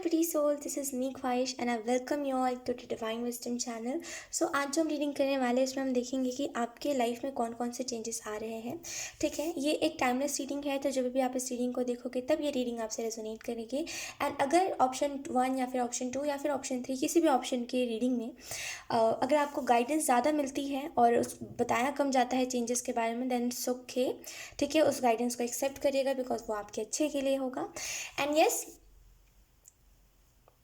pretty soul, this is मी ख्वाहिश and I welcome you all to the Divine Wisdom channel. So आज जो हम reading करने वाले हैं इसमें हम देखेंगे कि आपके लाइफ में कौन कौन से चेंजेस आ रहे हैं. ठीक है, ये एक टाइमलेस रीडिंग है, तो जब भी आप इस रीडिंग को देखोगे तब ये रीडिंग आपसे रेजोनेट करेगी. एंड अगर ऑप्शन 1 या फिर ऑप्शन 2 या फिर ऑप्शन 3 किसी भी ऑप्शन की रीडिंग में अगर आपको गाइडेंस ज़्यादा मिलती है और उस बताया कम जाता है चेंजेस के बारे में, देन इट्स ओके. ठीक है, उस गाइडेंस को एक्सेप्ट करिएगा बिकॉज वो आपके अच्छे के लिए होगा. एंड यस,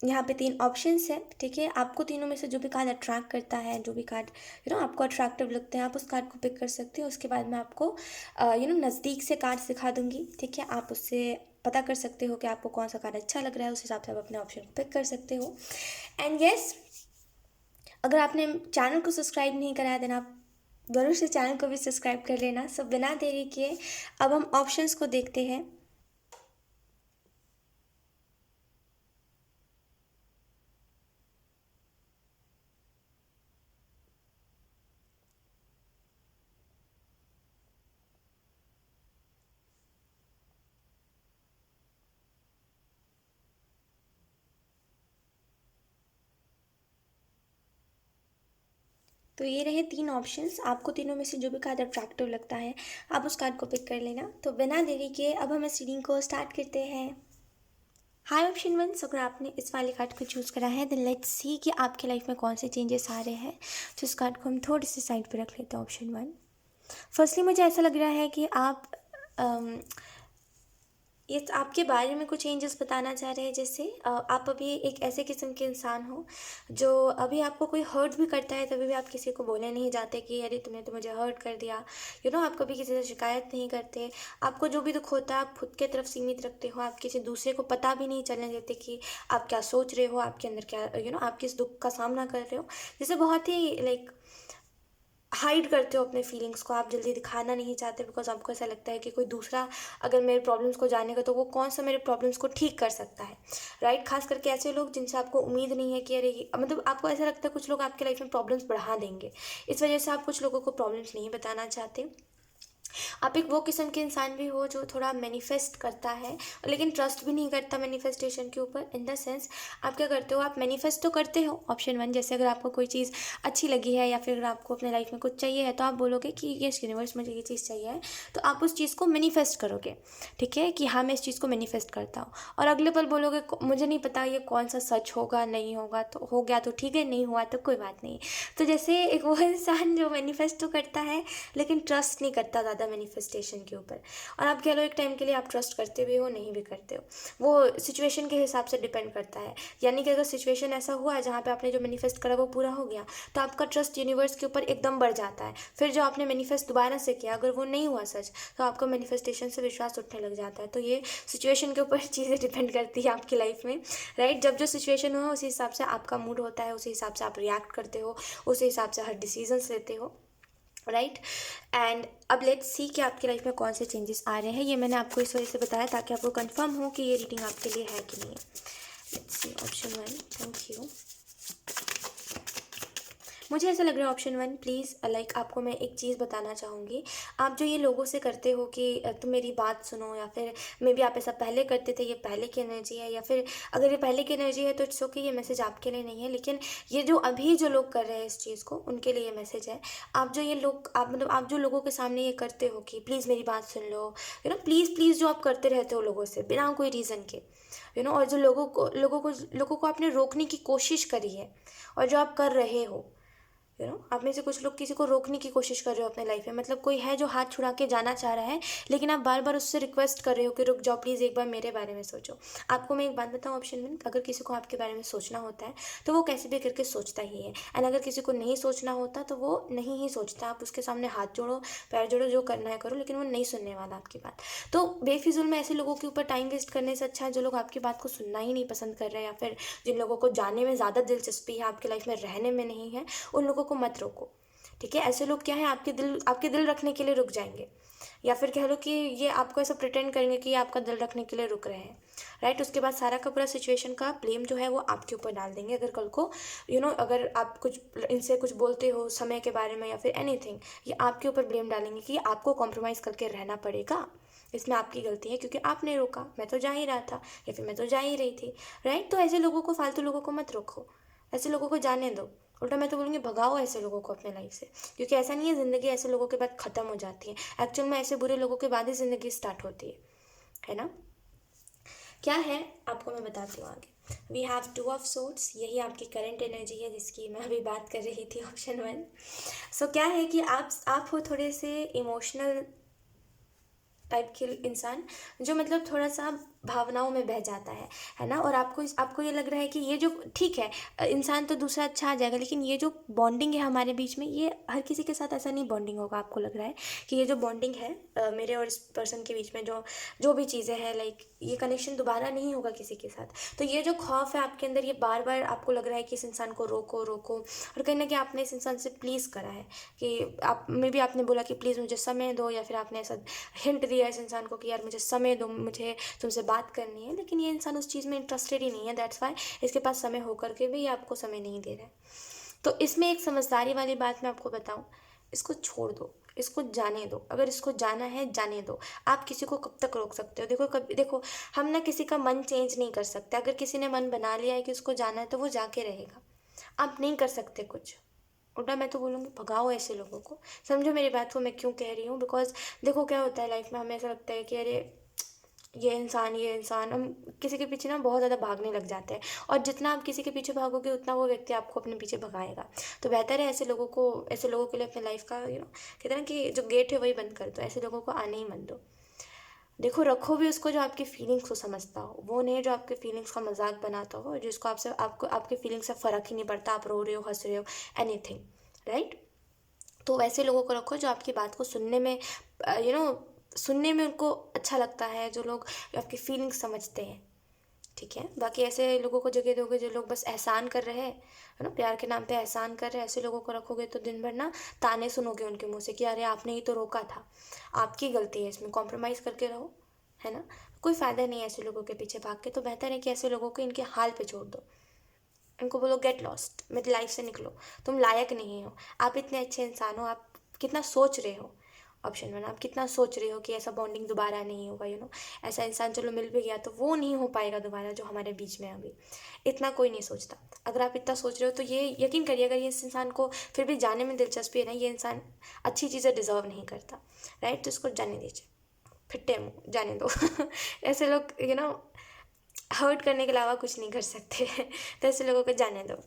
यहाँ पे 3 ऑप्शंस हैं. ठीक है, आपको तीनों में से जो भी कार्ड अट्रैक्ट करता है, जो भी कार्ड आपको अट्रैक्टिव लगते हैं, आप उस कार्ड को पिक कर सकते हो. उसके बाद मैं आपको नज़दीक से कार्ड दिखा दूंगी. ठीक है, आप उससे पता कर सकते हो कि आपको कौन सा कार्ड अच्छा लग रहा है, उस हिसाब से आप अपने ऑप्शन को पिक कर सकते हो. एंड यस, अगर आपने चैनल को सब्सक्राइब नहीं करा है देन आप ज़रूर से चैनल को भी सब्सक्राइब कर लेना. सो बिना देरी किए अब हम ऑप्शंस को देखते हैं. तो ये रहे 3 ऑप्शंस. आपको तीनों में से जो भी कार्ड अट्रैक्टिव लगता है आप उस कार्ड को पिक कर लेना. तो बिना देरी के अब हम इस रीडिंग को स्टार्ट करते हैं. हाय ऑप्शन 1, अगर आपने इस वाले कार्ड को चूज़ करा है देन लेट्स सी कि आपके लाइफ में कौन से चेंजेस आ रहे हैं. तो इस कार्ड को हम थोड़ी सी साइड पर रख लेते हैं. ऑप्शन 1, फर्स्टली मुझे ऐसा लग रहा है कि आप ये आपके बारे में कुछ चेंजेस बताना चाह रहे हैं. जैसे आप अभी एक ऐसे किस्म के इंसान हो जो अभी आपको कोई हर्ट भी करता है तभी भी आप किसी को बोले नहीं जाते कि अरे तुमने तो मुझे हर्ट कर दिया. आप कभी किसी से शिकायत नहीं करते. आपको जो भी दुख होता है आप खुद के तरफ सीमित रखते हो. आप किसी दूसरे को पता भी नहीं चलने देते कि आप क्या सोच रहे हो, आपके अंदर क्या आप किस दुख का सामना कर रहे हो. जैसे बहुत ही लाइक हाइड करते हो अपने फीलिंग्स को. आप जल्दी दिखाना नहीं चाहते बिकॉज आपको ऐसा लगता है कि कोई दूसरा अगर मेरे प्रॉब्लम्स को जानेगा तो वो कौन सा मेरे प्रॉब्लम्स को ठीक कर सकता है. राइट, खास करके ऐसे लोग जिनसे आपको उम्मीद नहीं है कि अरे मतलब आपको ऐसा लगता है कुछ लोग आपके लाइफ में प्रॉब्लम्स बढ़ा देंगे. इस वजह से आप कुछ लोगों को प्रॉब्लम्स नहीं बताना चाहते. आप एक वो किस्म के इंसान भी हो जो थोड़ा मैनिफेस्ट करता है लेकिन ट्रस्ट भी नहीं करता मैनिफेस्टेशन के ऊपर. इन द सेंस आप क्या करते हो, आप मैनिफेस्ट तो करते हो. ऑप्शन 1, जैसे अगर आपको कोई चीज़ अच्छी लगी है या फिर अगर आपको अपने लाइफ में कुछ चाहिए है तो आप बोलोगे कि यस यूनिवर्स मुझे ये चीज़ चाहिए है, तो आप उस चीज़ को मैनिफेस्ट करोगे. ठीक है, कि हाँ मैं इस चीज़ को मैनिफेस्ट करता हूँ. और अगले पल बोलोगे मुझे नहीं पता ये कौन सा सच होगा, नहीं होगा तो हो गया तो ठीक है, नहीं हुआ तो कोई बात नहीं. तो जैसे एक वो इंसान जो मैनिफेस्ट तो करता है लेकिन ट्रस्ट नहीं करता ज़्यादा मैनिफेस्टेशन के ऊपर. और आप कह लो एक टाइम के लिए आप ट्रस्ट करते भी हो नहीं भी करते हो, वो सिचुएशन के हिसाब से डिपेंड करता है. यानी कि अगर सिचुएशन ऐसा हुआ है जहाँ पे आपने जो मैनिफेस्ट करा वो पूरा हो गया तो आपका ट्रस्ट यूनिवर्स के ऊपर एकदम बढ़ जाता है. फिर जो आपने मैनिफेस्ट दोबारा से किया अगर वो नहीं हुआ सच तो आपका मैनिफेस्टेशन से विश्वास उठने लग जाता है. तो ये सिचुएशन के ऊपर चीज़ें डिपेंड करती है आपकी लाइफ में. राइट, जब जो सिचुएशन हो उसी हिसाब से आपका मूड होता है, उसी हिसाब से आप रिएक्ट करते हो, उसी हिसाब से हर डिसीजंस लेते हो. राइट, एंड अब लेट्स सी कि आपकी लाइफ में कौन से चेंजेस आ रहे हैं. ये मैंने आपको इस वजह से बताया ताकि आपको कंफर्म हो कि ये रीडिंग आपके लिए है कि नहीं है. Let's see option 1. Thank you. मुझे ऐसा लग रहा है ऑप्शन 1, प्लीज़ लाइक आपको मैं एक चीज़ बताना चाहूँगी. आप जो ये लोगों से करते हो कि तुम मेरी बात सुनो, या फिर मे बी आप ऐसा पहले करते थे, ये पहले की एनर्जी है, या फिर अगर ये पहले की एनर्जी है तो इट्स ओके, ये मैसेज आपके लिए नहीं है. लेकिन ये जो अभी जो लोग कर रहे हैं इस चीज़ को उनके लिए ये मैसेज है. आप जो ये लोग आप मतलब आप जो लोगों के सामने ये करते हो कि प्लीज़ मेरी बात सुन लो, प्लीज़ प्लीज़ जो आप करते रहते हो लोगों से बिना कोई रीज़न के, और जो लोगों को आपने रोकने की कोशिश करी है और जो आप कर रहे हो, आप में से कुछ लोग किसी को रोकने की कोशिश कर रहे हो अपने लाइफ में. मतलब कोई है जो हाथ छुड़ा के जाना चाह रहा है लेकिन आप बार बार उससे रिक्वेस्ट कर रहे हो कि रुक जाओ प्लीज़, एक बार मेरे बारे में सोचो. आपको मैं एक बात बताऊँ ऑप्शन 1, अगर किसी को आपके बारे में सोचना होता है तो वो कैसे भी करके सोचता ही है. एंड अगर किसी को नहीं सोचना होता तो वो नहीं ही सोचता. आप उसके सामने हाथ जोड़ो, पैर जोड़ो, जो करना है करो, लेकिन वो नहीं सुनने वाला आपकी बात. तो बेफिजुल में ऐसे लोगों के ऊपर टाइम वेस्ट करने से अच्छा है जो लोग आपकी बात को सुनना ही नहीं पसंद कर रहे हैं, या फिर जिन लोगों को जानने में ज़्यादा दिलचस्पी है आपकी लाइफ में रहने में नहीं है, उन लोगों को मत रोको. ठीक है, ऐसे लोग क्या है आपके दिल रखने के लिए रुक जाएंगे, या फिर कह लो कि ये आपको ऐसा प्रिटेंड करेंगे कि ये आपका दिल रखने के लिए रुक रहे हैं. राइट, उसके बाद सारा का पूरा सिचुएशन का ब्लेम जो है वो आपके ऊपर डाल देंगे. अगर कल को अगर आप कुछ इनसे कुछ बोलते हो समय के बारे में या फिर एनीथिंग, ये आपके ऊपर ब्लेम डालेंगे कि आपको कॉम्प्रोमाइज़ करके रहना पड़ेगा. इसमें आपकी गलती है क्योंकि आपने रोका, मैं तो जा ही रहा था या फिर मैं तो जा ही रही थी, राइट। तो ऐसे लोगों को, फालतू लोगों को मत रखो, ऐसे लोगों को जाने दो। उल्टा मैं तो बोलूँगी भगाओ ऐसे लोगों को अपने लाइफ से, क्योंकि ऐसा नहीं है ज़िंदगी ऐसे लोगों के बाद ख़त्म हो जाती है। एक्चुअल में ऐसे बुरे लोगों के बाद ही ज़िंदगी स्टार्ट होती है ना। क्या है आपको मैं बताती हूँ आगे। We have two of swords, यही आपकी करंट एनर्जी है जिसकी मैं अभी बात कर रही थी, ऑप्शन 1। सो क्या है कि आप हो थोड़े से इमोशनल टाइप के इंसान, जो मतलब थोड़ा सा भावनाओं में बह जाता है ना। और आपको ये लग रहा है कि ये जो ठीक है, इंसान तो दूसरा अच्छा आ जाएगा, लेकिन ये जो बॉन्डिंग है हमारे बीच में, ये हर किसी के साथ ऐसा नहीं बॉन्डिंग होगा। आपको लग रहा है कि ये जो बॉन्डिंग है मेरे और इस पर्सन के बीच में, जो जो भी चीज़ें हैं, लाइक ये कनेक्शन दोबारा नहीं होगा किसी के साथ। तो ये जो खौफ है आपके अंदर, ये बार बार आपको लग रहा है कि इस इंसान को रोको रोको, और कहीं ना कहीं आपने इस इंसान से प्लीज़ करा है कि आप मे बी आपने बोला कि प्लीज़ मुझे समय दो, या फिर आपने ऐसा हिंट दिया इस इंसान को कि यार मुझे समय दो, मुझे तुमसे बात करनी है, लेकिन ये इंसान उस चीज़ में इंटरेस्टेड ही नहीं है। दैट्स वाई इसके पास समय होकर के भी ये आपको समय नहीं दे रहा है। तो इसमें एक समझदारी वाली बात मैं आपको बताऊं, इसको छोड़ दो, इसको जाने दो। अगर इसको जाना है जाने दो। आप किसी को कब तक रोक सकते हो? देखो, हम ना किसी का मन चेंज नहीं कर सकते। अगर किसी ने मन बना लिया है कि उसको जाना है तो वो जाके रहेगा, आप नहीं कर सकते कुछ। उल्टा मैं तो बोलूँगी भगाओ ऐसे लोगों को। समझो मेरी बात को मैं क्यों कह रही हूँ, बिकॉज देखो क्या होता है लाइफ में, हमें ऐसा लगता है कि अरे ये इंसान, हम किसी के पीछे ना बहुत ज़्यादा भागने लग जाते हैं, और जितना आप किसी के पीछे भागोगे उतना वो व्यक्ति आपको अपने पीछे भगाएगा। तो बेहतर है ऐसे लोगों के लिए अपने लाइफ का कहते हैं ना कि जो गेट है वही बंद कर दो, ऐसे लोगों को आने ही मत दो। देखो, रखो भी उसको जो आपकी फीलिंग्स को समझता हो, वो नहीं जो आपके फीलिंग्स का मजाक बनाता हो, जिसको आपको आपके फीलिंग्स से फ़र्क ही नहीं पड़ता, आप रो रहे हो, हंस रहे हो, एनीथिंग, राइट। तो वैसे लोगों को रखो जो आपकी बात को सुनने में सुनने में उनको अच्छा लगता है, जो लोग आपकी फीलिंग्स समझते हैं, ठीक है। बाकी ऐसे लोगों को जगह दोगे जो लोग बस एहसान कर रहे हैं, है ना, प्यार के नाम पे एहसान कर रहे हैं, ऐसे लोगों को रखोगे तो दिन भर ना ताने सुनोगे उनके मुंह से कि अरे आपने ही तो रोका था, आपकी गलती है, इसमें कॉम्प्रोमाइज़ करके रहो, है ना। कोई फ़ायदा नहीं है ऐसे लोगों के पीछे भाग के। तो बेहतर है कि ऐसे लोगों को इनके हाल पे छोड़ दो, उनको बोलो गेट लॉस्ट, मेरी लाइफ से निकलो, तुम लायक नहीं हो। आप इतने अच्छे इंसान हो, आप कितना सोच रहे हो, ऑप्शन 1, आप कितना सोच रहे हो कि ऐसा बॉन्डिंग दोबारा नहीं होगा, ऐसा इंसान चलो मिल भी गया तो वो नहीं हो पाएगा दोबारा जो हमारे बीच में है अभी। इतना कोई नहीं सोचता। अगर आप इतना सोच रहे हो तो ये यकीन करिए, अगर ये इस इंसान को फिर भी जाने में दिलचस्पी है ना, ये इंसान अच्छी चीज़ें डिजर्व नहीं करता, राइट। तो इसको जाने दीजिए, फिट्टे मुँह जाने दो। ऐसे लोग हर्ट करने के अलावा कुछ नहीं कर सकते। तो ऐसे लोगों को जाने दो।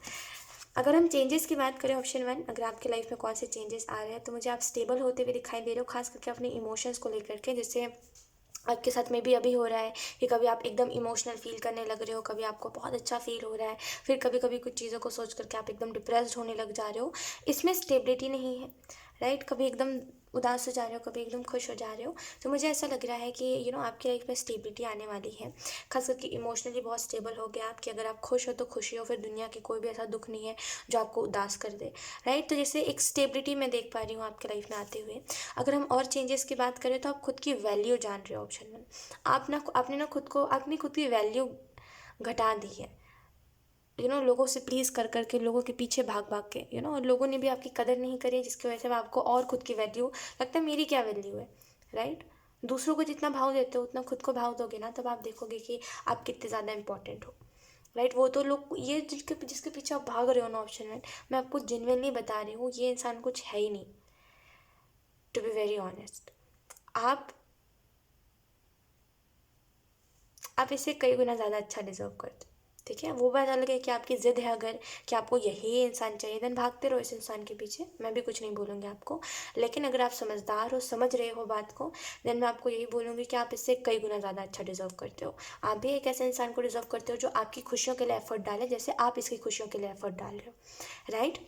अगर हम चेंजेस की बात करें, ऑप्शन 1, अगर आपके लाइफ में कौन से चेंजेस आ रहे हैं, तो मुझे आप स्टेबल होते हुए दिखाई दे रहे हो, खास करके अपने इमोशंस को लेकर के, जिससे आपके साथ में भी अभी हो रहा है कि कभी आप एकदम इमोशनल फील करने लग रहे हो, कभी आपको बहुत अच्छा फील हो रहा है, फिर कभी कभी कुछ चीज़ों को सोच करके आप एकदम डिप्रेस्ड होने लग जा रहे हो। इसमें स्टेबिलिटी नहीं है, राइट। कभी एकदम उदास हो जा रहे हो, कभी एकदम खुश हो जा रहे हो। तो मुझे ऐसा लग रहा है कि आपकी लाइफ में स्टेबिलिटी आने वाली है, खास करके इमोशनली बहुत स्टेबल हो गया आप, कि अगर आप खुश हो तो खुशी हो, फिर दुनिया की कोई भी ऐसा दुख नहीं है जो आपको उदास कर दे, राइट। तो जैसे एक स्टेबिलिटी मैं देख पा रही हूँ आपके लाइफ में आते हुए। अगर हम और चेंजेस की बात करें तो आप खुद की वैल्यू जान रहे हो, ऑप्शन 1। आपने खुद की वैल्यू घटा दी है, लोगों से प्लीज़ कर करके, लोगों के पीछे भाग भाग के, और लोगों ने भी आपकी कदर नहीं करी है, जिसकी वजह से आपको और खुद की वैल्यू लगता है मेरी क्या वैल्यू है, राइट। दूसरों को जितना भाव देते हो उतना खुद को भाव दोगे ना, तब आप देखोगे कि आप कितने ज़्यादा इंपॉर्टेंट हो, राइट। वो तो लोग, ये जिसके पीछे आप भाग रहे हो ना, ऑप्शन 1, मैं आपको जेन्युइनली बता रही हूँ, ये इंसान कुछ है ही नहीं, टू बी वेरी ऑनेस्ट। आप आप इससे कई गुना ज़्यादा अच्छा डिजर्व करते हो, ठीक है। वो बात अलग है कि आपकी ज़िद है अगर, कि आपको यही इंसान चाहिए, देन भागते रहो इस इंसान के पीछे, मैं भी कुछ नहीं बोलूँगी आपको। लेकिन अगर आप समझदार हो, समझ रहे हो बात को, देन मैं आपको यही बोलूँगी कि आप इससे कई गुना ज़्यादा अच्छा डिजर्व करते हो। आप भी एक ऐसे इंसान को डिजर्व करते हो जो आपकी खुशियों के लिए एफर्ट डाले, जैसे आप इसकी खुशियों के लिए एफर्ट डाल रहे हो, राइट।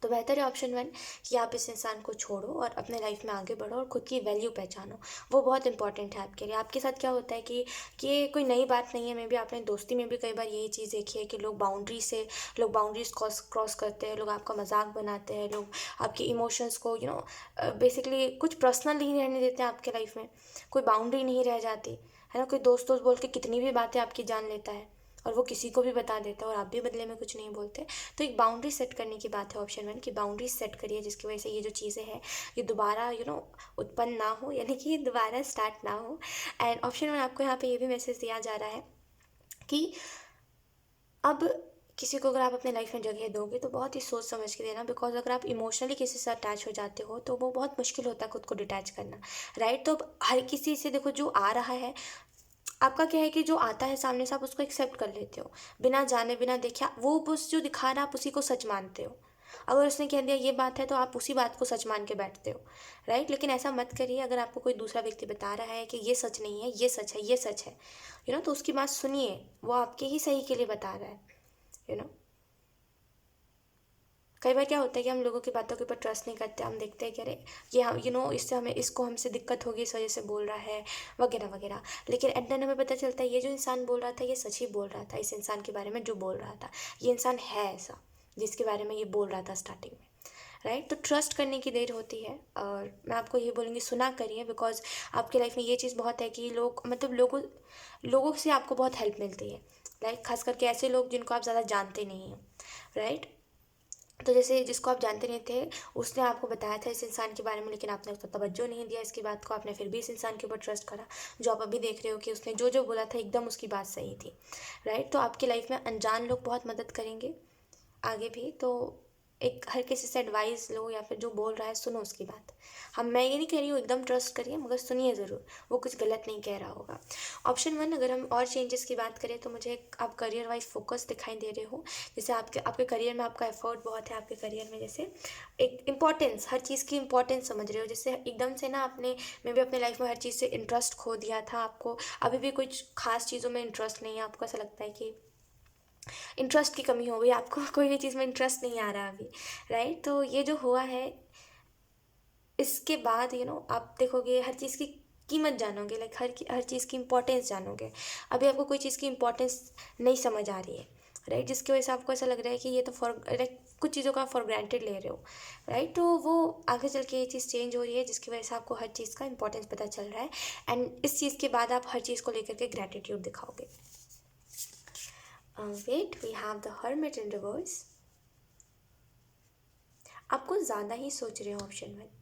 तो बेहतर है ऑप्शन 1 कि आप इस इंसान को छोड़ो और अपने लाइफ में आगे बढ़ो और खुद की वैल्यू पहचानो। वो बहुत इंपॉर्टेंट है आपके लिए। आपके साथ क्या होता है कि ये कोई नई बात नहीं है, मे बी आपने दोस्ती में भी कई बार यही चीज़ देखी है कि लोग बाउंड्रीज क्रॉस करते हैं, लोग आपका मजाक बनाते हैं, लोग आपके इमोशंस को बेसिकली कुछ पर्सनल नहीं रहने देते हैं आपके लाइफ में, कोई बाउंड्री नहीं रह जाती, है ना। कोई दोस्त दोस्त बोल के कितनी भी बातें आपकी जान लेता है, और वो किसी को भी बता देता है और आप भी बदले में कुछ नहीं बोलते। तो एक बाउंड्री सेट करने की बात है ऑप्शन 1 की, बाउंड्री सेट करिए जिसकी वजह से ये जो चीज़ें हैं ये दोबारा उत्पन्न ना हो, यानी कि ये दोबारा स्टार्ट ना हो। एंड ऑप्शन 1 आपको यहाँ पे ये भी मैसेज दिया जा रहा है कि अब किसी को अगर आप अपने लाइफ में जगह दोगे तो बहुत ही सोच समझ के देना, बिकॉज अगर आप इमोशनली किसी से अटैच हो जाते हो तो वो बहुत मुश्किल होता है खुद को डिटैच करना, राइट। तो अब हर किसी से देखो जो आ रहा है, आपका क्या है कि जो आता है सामने से आप उसको एक्सेप्ट कर लेते हो बिना जाने बिना देखे, वो बस जो दिखा रहा है आप उसी को सच मानते हो। अगर उसने कह दिया ये बात है तो आप उसी बात को सच मान के बैठते हो, राइट। लेकिन ऐसा मत करिए। अगर आपको कोई दूसरा व्यक्ति बता रहा है कि ये सच नहीं है, ये सच है, ये सच है, तो उसकी बात सुनिए, वो आपके ही सही के लिए बता रहा है। यू नो कई बार क्या होता है कि हम लोगों की बातों के ऊपर ट्रस्ट नहीं करते, हम देखते हैं कि अरे ये हम इससे हमें इसको हमसे दिक्कत होगी इस वजह से बोल रहा है वगैरह वगैरह। लेकिन एट द एंड हमें पता चलता है ये जो इंसान बोल रहा था ये सच ही बोल रहा था, इस इंसान के बारे में जो बोल रहा था, ये इंसान है ऐसा जिसके बारे में ये बोल रहा था स्टार्टिंग में, राइट। तो ट्रस्ट करने की देर होती है और मैं आपको ये बोलूँगी सुना करिए, बिकॉज आपकी लाइफ में ये चीज़ बहुत है कि लोगों लोगों से आपको बहुत हेल्प मिलती है, लाइक खास करके ऐसे लोग जिनको आप ज़्यादा जानते नहीं हैं, राइट। तो जैसे जिसको आप जानते नहीं थे उसने आपको बताया था इस इंसान के बारे में, लेकिन आपने उसको तवज्जो नहीं दिया इसकी बात को, आपने फिर भी इस इंसान के ऊपर ट्रस्ट करा, जो आप अभी देख रहे हो कि उसने जो जो बोला था एकदम उसकी बात सही थी, राइट। तो आपकी लाइफ में अनजान लोग बहुत मदद करेंगे आगे भी। तो एक हर किसी से एडवाइस लो या फिर जो बोल रहा है सुनो उसकी बात। मैं ये नहीं कह रही हूँ एकदम ट्रस्ट करिए, मगर सुनिए ज़रूर, वो कुछ गलत नहीं कह रहा होगा। ऑप्शन 1 अगर हम और चेंजेस की बात करें तो मुझे आप करियर वाइज फोकस दिखाई दे रहे हो, जैसे आपके आपके करियर में आपका एफर्ट बहुत है, आपके करियर में जैसे एक इम्पॉर्टेंस, हर चीज़ की इम्पोर्टेंस समझ रहे हो, जैसे एकदम से ना आपने मे भी अपने लाइफ में हर चीज़ से इंटरेस्ट खो दिया था, आपको अभी भी कुछ खास चीज़ों में इंटरेस्ट नहीं है, आपको ऐसा लगता है कि इंटरेस्ट की कमी हो गई, आपको कोई भी चीज़ में इंटरेस्ट नहीं आ रहा अभी, राइट। तो ये जो हुआ है इसके बाद आप देखोगे हर चीज़ की कीमत जानोगे, लाइक हर चीज़ की इम्पोर्टेंस जानोगे। अभी आपको कोई चीज़ की इम्पोर्टेंस नहीं समझ आ रही है, राइट, जिसकी वजह से आपको ऐसा लग रहा है कि ये तो फॉर लाइक कुछ चीज़ों का फॉर ग्रांटेड ले रहे हो, राइट। तो वो आगे चल के ये चीज़ चेंज हो रही है जिसकी वजह से आपको हर चीज़ का इंपॉर्टेंस पता चल रहा है, एंड इस चीज़ के बाद आप हर चीज़ को लेकर के ग्रेटिट्यूड दिखाओगे। Wait, we have the hermit in reverse. आपको ज़्यादा ही सोच रहे हो ऑप्शन 1।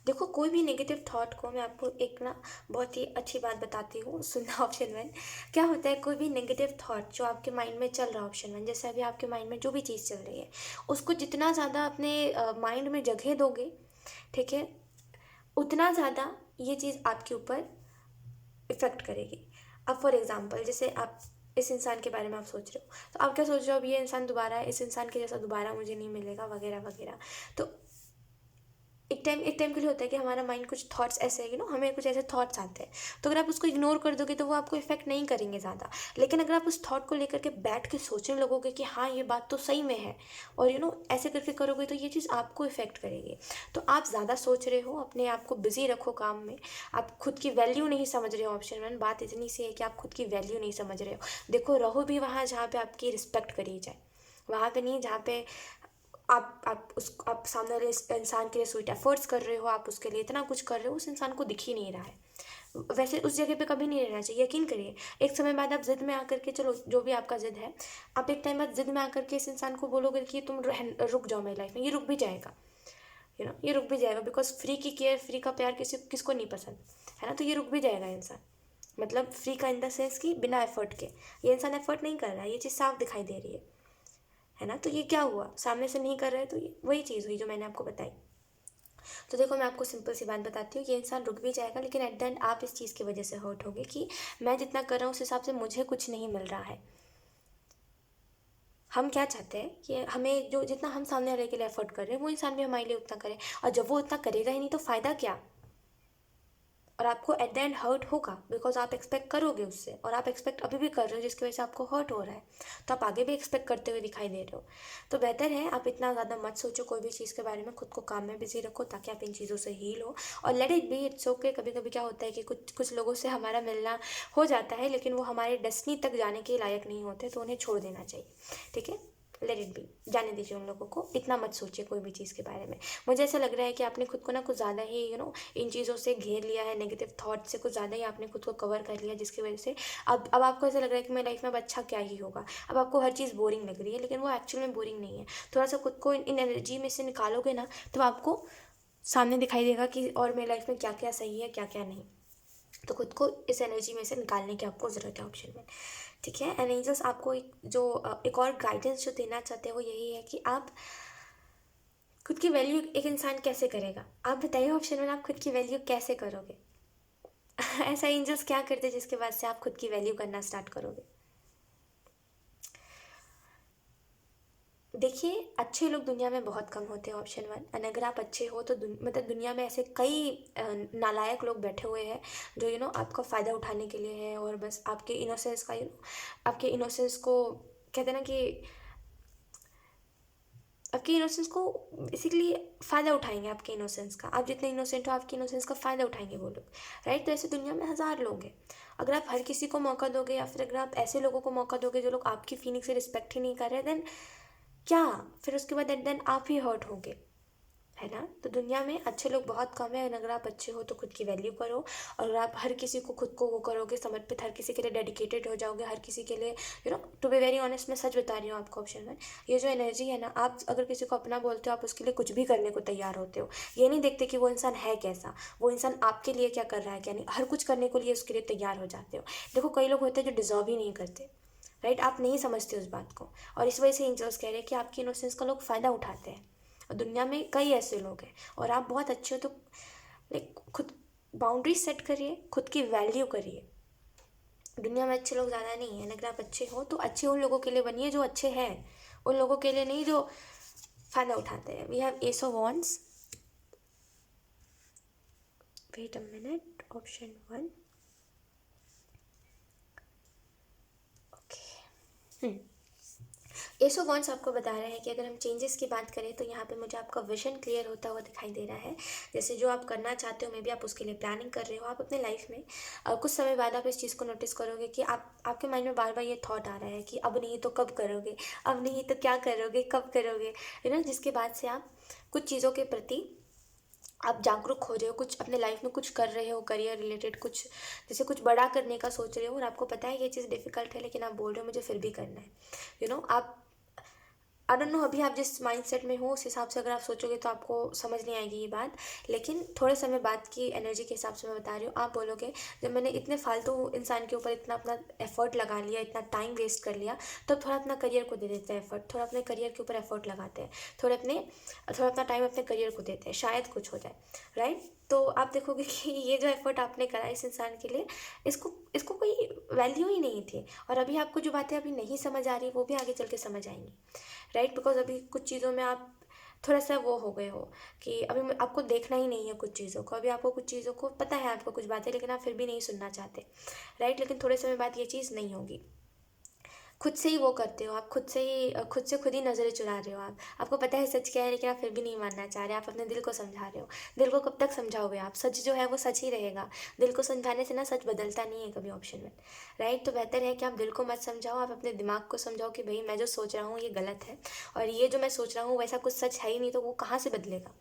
देखो कोई भी नेगेटिव थॉट को मैं आपको एक ना बहुत ही अच्छी बात बताती हूँ, सुनना ऑप्शन 1। क्या होता है कोई भी नेगेटिव थॉट जो आपके माइंड में चल रहा है ऑप्शन 1, जैसे अभी आपके माइंड में जो भी चीज़ चल रही है उसको जितना ज़्यादा अपने माइंड में जगह दोगे, ठीक है, उतना ज़्यादा ये चीज़ आपके ऊपर इफ़ेक्ट करेगी। अब फॉर एग्ज़ाम्पल जैसे आप इस इंसान के बारे में आप सोच रहे हो, तो आप क्या सोच रहे हो, अब ये इंसान दोबारा इस इंसान के जैसा दोबारा मुझे नहीं मिलेगा वगैरह वगैरह। तो एक टाइम के लिए होता है कि हमारा माइंड कुछ थॉट्स ऐसे है हमें कुछ ऐसे थॉट्स आते हैं, तो अगर आप उसको इग्नोर कर दोगे तो वो आपको इफेक्ट नहीं करेंगे ज़्यादा। लेकिन अगर आप उस थॉट को लेकर के बैठ के सोचने लगोगे कि हाँ ये बात तो सही में है, और ऐसे करके करोगे तो ये चीज़ आपको इफेक्ट करेगी। तो आप ज़्यादा सोच रहे हो, अपने आप को बिजी रखो काम में, आप खुद की वैल्यू नहीं समझ रहे हो ऑप्शन 1। बात इतनी सी है कि आप खुद की वैल्यू नहीं समझ रहे हो। देखो रहो भी वहाँ जहाँ पे आपकी रिस्पेक्ट करी जाए, वहाँ पे नहीं जहाँ पे आप सामने वाले इंसान के लिए स्वीट एफर्ट्स कर रहे हो, आप उसके लिए इतना कुछ कर रहे हो, उस इंसान को दिख ही नहीं रहा है। वैसे उस जगह पे कभी नहीं रहना चाहिए, यकीन करिए। एक समय बाद आप जिद में आकर के, चलो जो भी आपका जिद है, आप एक टाइम बाद जिद में आकर के इस इंसान को बोलोगे कि तुम रुक जाओ मेरी लाइफ में, ये रुक भी जाएगा, ये रुक भी जाएगा, बिकॉज फ्री की केयर, फ्री का प्यार किसको नहीं पसंद है ना। तो ये रुक भी जाएगा इंसान, मतलब फ्री का इन द सेंस कि बिना एफर्ट के। ये इंसान एफर्ट नहीं कर रहा है, ये चीज़ साफ दिखाई दे रही है ना। तो ये क्या हुआ, सामने से नहीं कर रहे, तो ये वही चीज़ हुई जो मैंने आपको बताई। तो देखो मैं आपको सिंपल सी बात बताती हूँ, ये इंसान रुक भी जाएगा, लेकिन एट द एंड आप इस चीज़ की वजह से हर्ट होगे कि मैं जितना कर रहा हूँ उस हिसाब से मुझे कुछ नहीं मिल रहा है। हम क्या चाहते हैं कि हमें जो जितना हम सामने वाले के लिए एफर्ट कर रहे हैं वो इंसान भी हमारे लिए उतना करे, और जब वो उतना करेगा ही नहीं तो फ़ायदा क्या। और आपको एट द एंड हर्ट होगा, बिकॉज आप एक्सपेक्ट करोगे उससे, और आप एक्सपेक्ट अभी भी कर रहे हो जिसकी वजह से आपको हर्ट हो रहा है, तो आप आगे भी एक्सपेक्ट करते हुए दिखाई दे रहे हो। तो बेहतर है आप इतना ज़्यादा मत सोचो कोई भी चीज़ के बारे में, खुद को काम में बिजी रखो ताकि आप इन चीज़ों से हील हो, और let it be, it's okay. कभी कभी क्या होता है कि कुछ कुछ लोगों से हमारा मिलना हो जाता है, लेकिन वो हमारे डेस्टिनी तक जाने के लायक नहीं होते, तो उन्हें छोड़ देना चाहिए, ठीक है। लेट इट बी, जाने दीजिए उन लोगों को, इतना मत सोचिए कोई भी चीज़ के बारे में। मुझे ऐसा लग रहा है कि आपने खुद को ना कुछ ज़्यादा ही इन चीज़ों से घेर लिया है, नेगेटिव थॉट से कुछ ज़्यादा ही आपने खुद को कवर कर लिया, जिसकी वजह से अब आपको ऐसा लग रहा है कि मेरी लाइफ में अब अच्छा क्या ही होगा। अब आपको हर चीज़ बोरिंग लग रही है, लेकिन वो एक्चुअल में बोरिंग नहीं है। थोड़ा सा खुद को इन एनर्जी में से निकालोगे ना, तो आपको सामने दिखाई देगा कि और मेरी लाइफ में क्या क्या सही है, क्या क्या नहीं। तो खुद को इस एनर्जी में से निकालने की आपको ज़रूरत है ऑप्शन में। ठीक है, एंड एंजल्स आपको एक और गाइडेंस जो देना चाहते हैं वो यही है कि आप खुद की वैल्यू एक इंसान कैसे करेगा। आप बताइए ऑप्शन में, आप खुद की वैल्यू कैसे करोगे? ऐसा एंजल्स क्या करते हैं जिसके बाद से आप खुद की वैल्यू करना स्टार्ट करोगे? देखिए, अच्छे लोग दुनिया में बहुत कम होते हैं ऑप्शन वन। एंड अगर आप अच्छे हो तो मतलब दुनिया में ऐसे कई नालायक लोग बैठे हुए हैं जो आपका फ़ायदा उठाने के लिए है, और बस आपके इनोसेंस का आपके इनोसेंस को कहते हैं ना कि आपके इनोसेंस को बेसिकली फ़ायदा उठाएंगे। आपके इनोसेंस का, आप जितने इनोसेंट हो आपके इनोसेंस का फ़ायदा उठाएंगे वो लोग, राइट। तो ऐसे दुनिया में हज़ार लोग हैं। अगर आप हर किसी को मौका दोगे, या फिर अगर आप ऐसे लोगों को मौका दोगे जो लोग आपकी फीलिंग से रिस्पेक्ट ही नहीं कर रहे, देन क्या, फिर उसके बाद एट देन आप ही हर्ट होगे, है ना। तो दुनिया में अच्छे लोग बहुत कम है। अगर आप अच्छे हो तो खुद की वैल्यू करो, और अगर आप हर किसी को खुद को वो करोगे, समर्पित, हर किसी के लिए डेडिकेटेड हो जाओगे, हर किसी के लिए टू बी वेरी ऑनेस्ट, मैं सच बता रही हूँ आपको ऑप्शन में, ये जो एनर्जी है ना, आप अगर किसी को अपना बोलते हो, आप उसके लिए कुछ भी करने को तैयार होते हो। ये नहीं देखते कि वो इंसान है कैसा, वो इंसान आपके लिए क्या कर रहा है क्या नहीं, हर कुछ करने के लिए उसके लिए तैयार हो जाते हो। देखो, कई लोग होते हैं जो डिजर्व ही नहीं करते, राइट। आप नहीं समझते उस बात को, और इस वजह से एंजल्स कह रहे हैं कि आपकी इनोसेंस का लोग फ़ायदा उठाते हैं। और दुनिया में कई ऐसे लोग हैं, और आप बहुत अच्छे हो, तो लाइक खुद बाउंड्री सेट करिए, खुद की वैल्यू करिए। दुनिया में अच्छे लोग ज़्यादा नहीं हैं। अगर आप अच्छे हो तो अच्छे उन लोगों के लिए बनिए जो अच्छे हैं, उन लोगों के लिए नहीं जो फ़ायदा उठाते हैं। We have ace of wands, wait a minute, option one, okay. Ace of wands आपको बता रहे हैं कि अगर हम चेंजेस की बात करें तो यहाँ पे मुझे आपका विजन क्लियर होता हुआ दिखाई दे रहा है। जैसे जो आप करना चाहते हो, मे बी आप उसके लिए प्लानिंग कर रहे हो, आप अपने लाइफ में कुछ समय बाद आप इस चीज़ को नोटिस करोगे कि आपके माइंड में बार बार ये थॉट आ रहा है कि अब नहीं तो कब करोगे, अब नहीं तो क्या करोगे, कब करोगे, जिसके बाद से आप कुछ चीज़ों के प्रति आप जागरूक हो रहे हो, कुछ अपने लाइफ में कुछ कर रहे हो, करियर रिलेटेड कुछ, जैसे कुछ बड़ा करने का सोच रहे हो, और आपको पता है ये चीज़ डिफ़िकल्ट है, लेकिन आप बोल रहे हो मुझे फिर भी करना है। आप आई डोंट नो अभी आप जिस माइंडसेट में हो उस हिसाब से अगर आप सोचोगे तो आपको समझ नहीं आएगी ये बात, लेकिन थोड़े समय बाद की एनर्जी के हिसाब से मैं बता रही हूँ। आप बोलोगे जब मैंने इतने फालतू इंसान के ऊपर इतना अपना एफर्ट लगा लिया, इतना टाइम वेस्ट कर लिया, तब थोड़ा अपना करियर को दे देते हैं एफर्ट, थोड़ा अपने करियर के ऊपर एफर्ट लगाते हैं, थोड़ा अपना टाइम अपने करियर को देते हैं, शायद कुछ हो जाए, राइट। तो आप देखोगे कि ये जो एफर्ट आपने करा इस इंसान के लिए, इसको इसको कोई वैल्यू ही नहीं थी, और अभी आपको जो बातें अभी नहीं समझ आ रही वो भी आगे चल के समझ आएंगी, राइट। बिकॉज अभी कुछ चीज़ों में आप थोड़ा सा वो हो गए हो कि अभी आपको देखना ही नहीं है कुछ चीज़ों को, अभी आपको कुछ चीज़ों को पता है, आपको कुछ बातें, लेकिन आप फिर भी नहीं सुनना चाहते, राइट। लेकिन थोड़े समय बाद ये चीज़ नहीं होगी, खुद से ही वो करते हो आप, खुद ही नज़रें चुरा रहे हो आप, आपको पता है सच क्या है, लेकिन आप फिर भी नहीं मानना चाह रहे, आप अपने दिल को समझा रहे हो। दिल को कब तक समझाओगे आप, सच जो है वो सच ही रहेगा, दिल को समझाने से ना सच बदलता नहीं है कभी ऑप्शन में, राइट। तो बेहतर है कि आप दिल को मत समझाओ, आप अपने दिमाग को समझाओ कि भाई मैं जो सोच रहा हूँ ये गलत है, और ये जो मैं सोच रहा हूँ वैसा कुछ सच है ही नहीं, तो वो कहाँ से बदलेगा,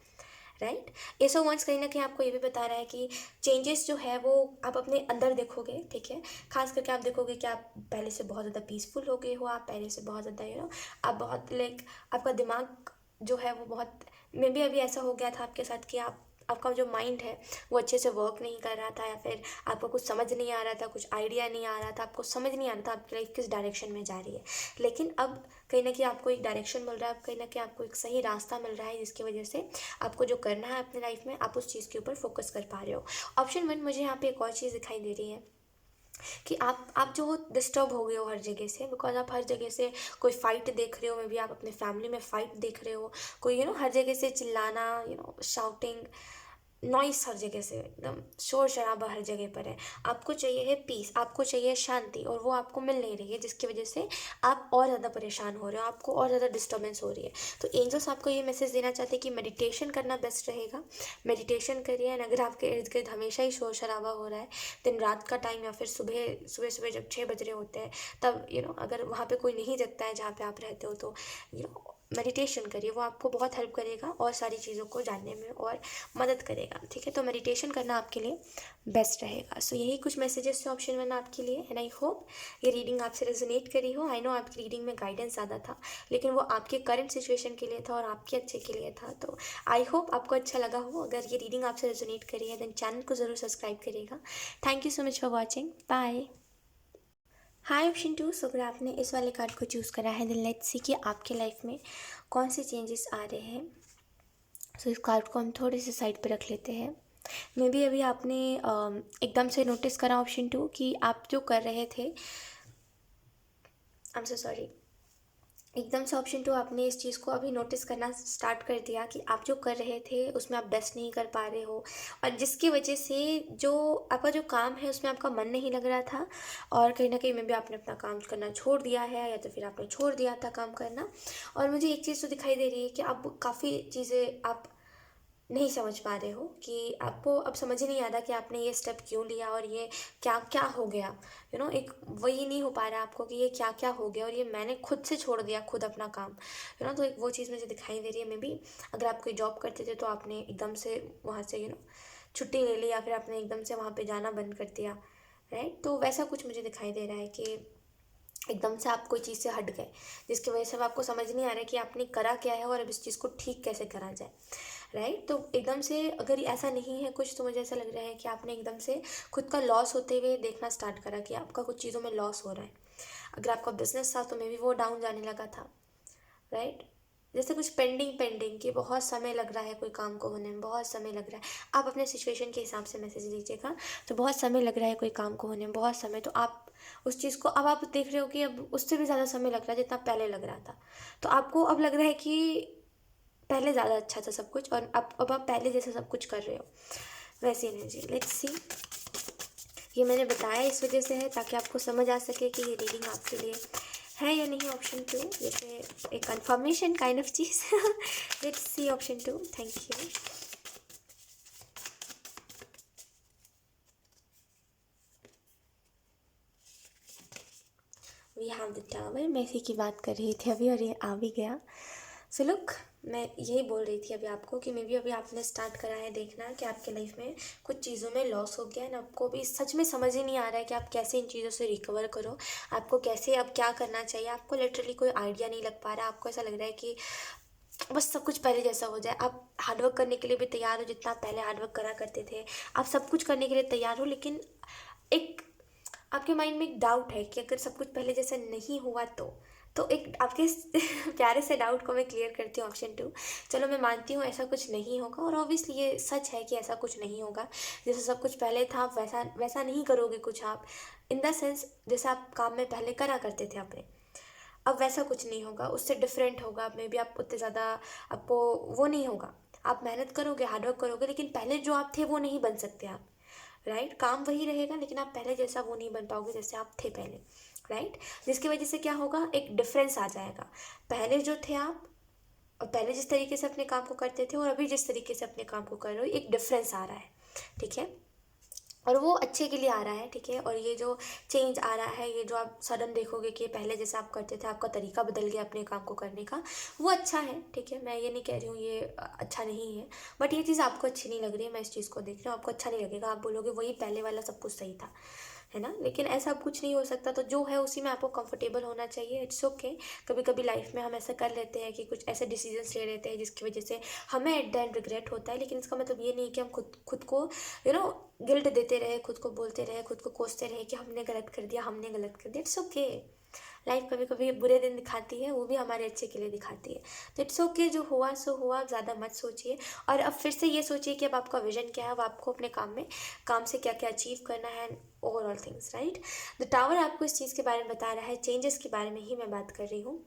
राइट। एसो वंस कहीं ना कहीं आपको ये भी बता रहा है कि चेंजेस जो है वो आप अपने अंदर देखोगे, ठीक है। खास करके आप देखोगे कि आप पहले से बहुत ज़्यादा पीसफुल हो गए हो, आप पहले से बहुत ज़्यादा आप बहुत आपका दिमाग जो है वो बहुत, मे बी अभी ऐसा हो गया था आपके साथ कि आपका जो माइंड है वो अच्छे से वर्क नहीं कर रहा था, या फिर आपको कुछ समझ नहीं आ रहा था, कुछ आइडिया नहीं आ रहा था, आपको समझ नहीं आ रहा था आपकी लाइफ किस डायरेक्शन में जा रही है। लेकिन अब कहीं ना कहीं आपको एक डायरेक्शन मिल रहा है, अब कहीं ना कहीं आपको एक सही रास्ता मिल रहा है, जिसकी वजह से आपको जो करना है अपनी लाइफ में आप उस चीज़ के ऊपर फोकस कर पा रहे हो। ऑप्शन वन, मुझे यहाँ पे एक और चीज़ दिखाई दे रही है कि आप जो हो डिस्टर्ब हो गए हो हर जगह से, बिकॉज आप हर जगह से कोई फाइट देख रहे हो, मे बी आप अपने फैमिली में फाइट देख रहे हो, कोई हर जगह से चिल्लाना, शाउटिंग, नॉइस हर जगह से, एकदम शोर शराबा हर जगह पर है। आपको चाहिए है पीस, आपको चाहिए शांति, और वो आपको मिल नहीं रही है, जिसकी वजह से आप और ज़्यादा परेशान हो रहे हो, आपको और ज़्यादा डिस्टर्बेंस हो रही है। तो एंजल्स आपको ये मैसेज देना चाहते हैं कि मेडिटेशन करना बेस्ट रहेगा। मेडिटेशन करिए। एंड अगर आपके इर्द गिर्द हमेशा ही शोर शराबा हो रहा है, दिन रात का टाइम या फिर सुबह सुबह सुबह जब 6 बज रहे होते हैं, तब अगर वहाँ पे कोई नहीं जगता है जहाँ पे आप रहते हो, तो मेडिटेशन करिए। वो आपको बहुत हेल्प करेगा और सारी चीज़ों को जानने में और मदद करेगा। ठीक है, तो मेडिटेशन करना आपके लिए बेस्ट रहेगा। सो यही कुछ मैसेजेस थे ऑप्शन 1 आपके लिए। एंड आई होप ये रीडिंग आपसे रेजोनेट करी हो। आई नो आपकी रीडिंग में गाइडेंस ज़्यादा था, लेकिन वो आपके करंट सिचुएशन के लिए था और आपके अच्छे के लिए था। तो आई होप आपको अच्छा लगा हो। अगर ये रीडिंग आपसे रेजोनेट करी है, देन चैनल को ज़रूर सब्सक्राइब करिएगा। Thank you so much for watching. Bye. Hi option 2। So अगर आपने इस वाले कार्ड को चूज़ करा है, देन लेट्स सी कि आपके लाइफ में कौन से चेंजेस आ रहे हैं। सो इस कार्ड को हम थोड़े से साइड पे रख लेते हैं। मे बी अभी आपने एकदम से नोटिस करा ऑप्शन 2 कि आप जो कर रहे थे, आई एम सो सॉरी, एकदम से ऑप्शन 2 आपने इस चीज़ को अभी नोटिस करना स्टार्ट कर दिया कि आप जो कर रहे थे उसमें आप बेस्ट नहीं कर पा रहे हो, और जिसकी वजह से जो आपका जो काम है उसमें आपका मन नहीं लग रहा था, और कहीं ना कहीं में भी आपने अपना काम करना छोड़ दिया है, या तो फिर आपने छोड़ दिया था काम करना। और मुझे एक चीज़ तो दिखाईदे रही है कि आप काफ़ी चीज़ें आप नहीं समझ पा रहे हो, कि आपको अब समझ ही नहीं आ रहा कि आपने ये स्टेप क्यों लिया और ये क्या क्या हो गया। एक वही नहीं हो पा रहा आपको कि ये क्या क्या हो गया और ये मैंने खुद से छोड़ दिया, खुद अपना काम। तो एक वो चीज़ मुझे दिखाई दे रही है। मे बी अगर आप कोई जॉब करते थे तो आपने एकदम से वहाँ से छुट्टी ले ली, या फिर आपने एकदम से वहाँ पे जाना बंद कर दिया, राइट। तो वैसा कुछ मुझे दिखाई दे रहा है कि एकदम से आप कोई चीज़ से हट गए, जिसकी वजह से अब आपको समझ नहीं आ रहा है कि आपने करा क्या है और अब इस चीज़ को ठीक कैसे करा जाए, राइट। तो एकदम से अगर ऐसा नहीं है कुछ, तो मुझे ऐसा लग रहा है कि आपने एकदम से खुद का लॉस होते हुए देखना स्टार्ट करा कि आपका कुछ चीज़ों में लॉस हो रहा है। अगर आपका बिजनेस था तो मे बी वो डाउन जाने लगा था, राइट। जैसे कुछ पेंडिंग पेंडिंग कि बहुत समय लग रहा है कोई काम को होने में, बहुत समय लग रहा है। आप अपने सिचुएशन के हिसाब से मैसेज दीजिएगा। तो बहुत समय लग रहा है कोई काम को होने में, बहुत समय, तो आप उस चीज़ को अब आप देख रहे हो कि अब उससे भी ज़्यादा समय लग रहा है जितना पहले लग रहा था। तो आपको अब लग रहा है कि पहले ज़्यादा अच्छा था सब कुछ, और अब आप पहले जैसा सब कुछ कर रहे हो, वैसी एनर्जी। लेट्स सी, ये मैंने बताया इस वजह से है ताकि आपको समझ आ सके कि ये रीडिंग आपके लिए है या नहीं। ऑप्शन 2 जैसे एक कंफर्मेशन काइंड ऑफ चीज़। Let's see option 2। Thank you. We have the tower. मैं इसी की बात कर रही थी अभी और ये आ भी गया। सो लुक, मैं यही बोल रही थी अभी आपको कि मे बी अभी आपने स्टार्ट करा है देखना कि आपके लाइफ में कुछ चीज़ों में लॉस हो गया है ना, आपको भी सच में समझ ही नहीं आ रहा है कि आप कैसे इन चीज़ों से रिकवर करो, आपको कैसे अब क्या करना चाहिए। आपको लिटरली कोई आइडिया नहीं लग पा रहा। आपको ऐसा लग रहा है कि बस सब कुछ पहले जैसा हो जाए। आप हार्डवर्क करने के लिए भी तैयार हो, जितना आप पहले हार्डवर्क करा करते थे, आप सब कुछ करने के लिए तैयार हो, लेकिन एक आपके माइंड में एक डाउट है कि अगर सब कुछ पहले जैसा नहीं हुआ तो एक आपके इस प्यारे से डाउट को मैं क्लियर करती हूँ। ऑप्शन 2, चलो मैं मानती हूँ ऐसा कुछ नहीं होगा, और ऑब्वियसली ये सच है कि ऐसा कुछ नहीं होगा। जैसा सब कुछ पहले था आप वैसा वैसा नहीं करोगे कुछ आप, इन द सेंस जैसा आप काम में पहले करा करते थे अपने, अब वैसा कुछ नहीं होगा, उससे डिफरेंट होगा। मे बी आप उतने ज़्यादा, आपको वो नहीं होगा। आप मेहनत करोगे, हार्डवर्क करोगे, लेकिन पहले जो आप थे वो नहीं बन सकते आप, राइट। काम वही रहेगा, लेकिन आप पहले जैसा वो नहीं बन पाओगे जैसे आप थे पहले, राइट। जिसकी वजह से क्या होगा, एक डिफरेंस आ जाएगा। पहले जो थे आप, और पहले जिस तरीके से अपने काम को करते थे और अभी जिस तरीके से अपने काम को कर रहे हो, एक डिफरेंस आ रहा है, ठीक है। और वो अच्छे के लिए आ रहा है, ठीक है। और ये जो चेंज आ रहा है, ये जो आप सडन देखोगे कि पहले जैसा आप करते थे, आपका तरीका बदल गया अपने काम को करने का, वो अच्छा है, ठीक है। मैं ये नहीं कह रही हूँ ये अच्छा नहीं है, बट ये चीज़ आपको अच्छी नहीं लग रही है। मैं इस चीज़ को देख रही हूँ, आपको अच्छा नहीं लगेगा, आप बोलोगे वही पहले वाला सब कुछ सही था, है ना। लेकिन ऐसा अब कुछ नहीं हो सकता। तो जो है उसी में आपको कंफर्टेबल होना चाहिए। It's okay. कभी कभी लाइफ में हम ऐसा कर लेते हैं कि कुछ ऐसे डिसीजंस ले लेते हैं जिसकी वजह से हमें एट द एंड रिग्रेट होता है, लेकिन इसका मतलब ये नहीं कि हम खुद खुद को यू नो गिल्ट देते रहे, खुद को बोलते रहे, खुद को कोसते रहे कि हमने गलत कर दिया, हमने गलत कर दिया। It's okay. लाइफ कभी कभी बुरे दिन दिखाती है, वो भी हमारे अच्छे के लिए दिखाती है। तो इट्स ओके, जो हुआ सो हुआ, आप ज़्यादा मत सोचिए। और अब फिर से ये सोचिए कि अब आपका विजन क्या है, अब आपको अपने काम से क्या क्या अचीव करना है, overall things, right. The tower आपको इस चीज़ के बारे में बता रहा है, चेंजेस के बारे में ही मैं बात कर रही हूँ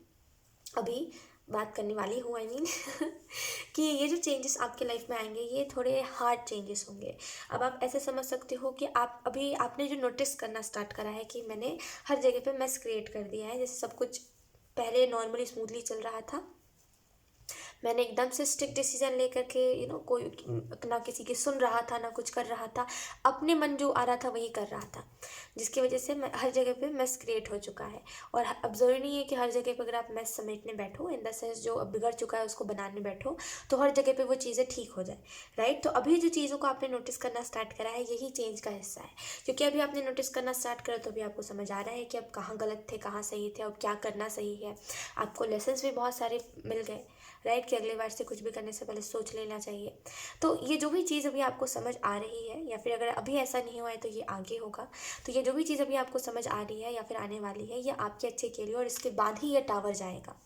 अभी। बात करने वाली हूँ, आई मीन कि ये जो चेंजेस आपके लाइफ में आएंगे ये थोड़े हार्ड चेंजेस होंगे। अब आप ऐसे समझ सकते हो कि आप अभी आपने जो नोटिस करना स्टार्ट करा है कि मैंने हर जगह पे मेस क्रिएट कर दिया है। जैसे सब कुछ पहले नॉर्मली स्मूथली चल रहा था, मैंने एकदम से स्ट्रिक्ट डिसीजन लेकर के कोई ना किसी की सुन रहा था ना कुछ कर रहा था, अपने मन जो आ रहा था वही कर रहा था, जिसकी वजह से मैं हर जगह पे मेस क्रिएट हो चुका है। और अब ज़रूरी नहीं है कि हर जगह पे अगर आप मेस समेटने बैठो, इन द सेंस जो अब बिगड़ चुका है उसको बनाने बैठो, तो हर जगह पे वो चीज़ें ठीक हो जाए। राइट, तो अभी जो चीज़ों को आपने नोटिस करना स्टार्ट करा है यही चेंज का हिस्सा है, क्योंकि अभी आपने नोटिस करना स्टार्ट करा तो अभी आपको समझ आ रहा है कि अब कहाँ गलत थे कहाँ सही थे, अब क्या करना सही है। आपको लेसन्स भी बहुत सारे मिल गए, राइट, कि अगले बार से कुछ भी करने से पहले सोच लेना चाहिए। तो ये जो भी चीज़ अभी आपको समझ आ रही है, या फिर अगर अभी ऐसा नहीं हुआ है तो ये आगे होगा, तो ये जो भी चीज़ अभी आपको समझ आ रही है या फिर आने वाली है, ये आपके अच्छे के लिए, और इसके बाद ही ये टावर जाएगा।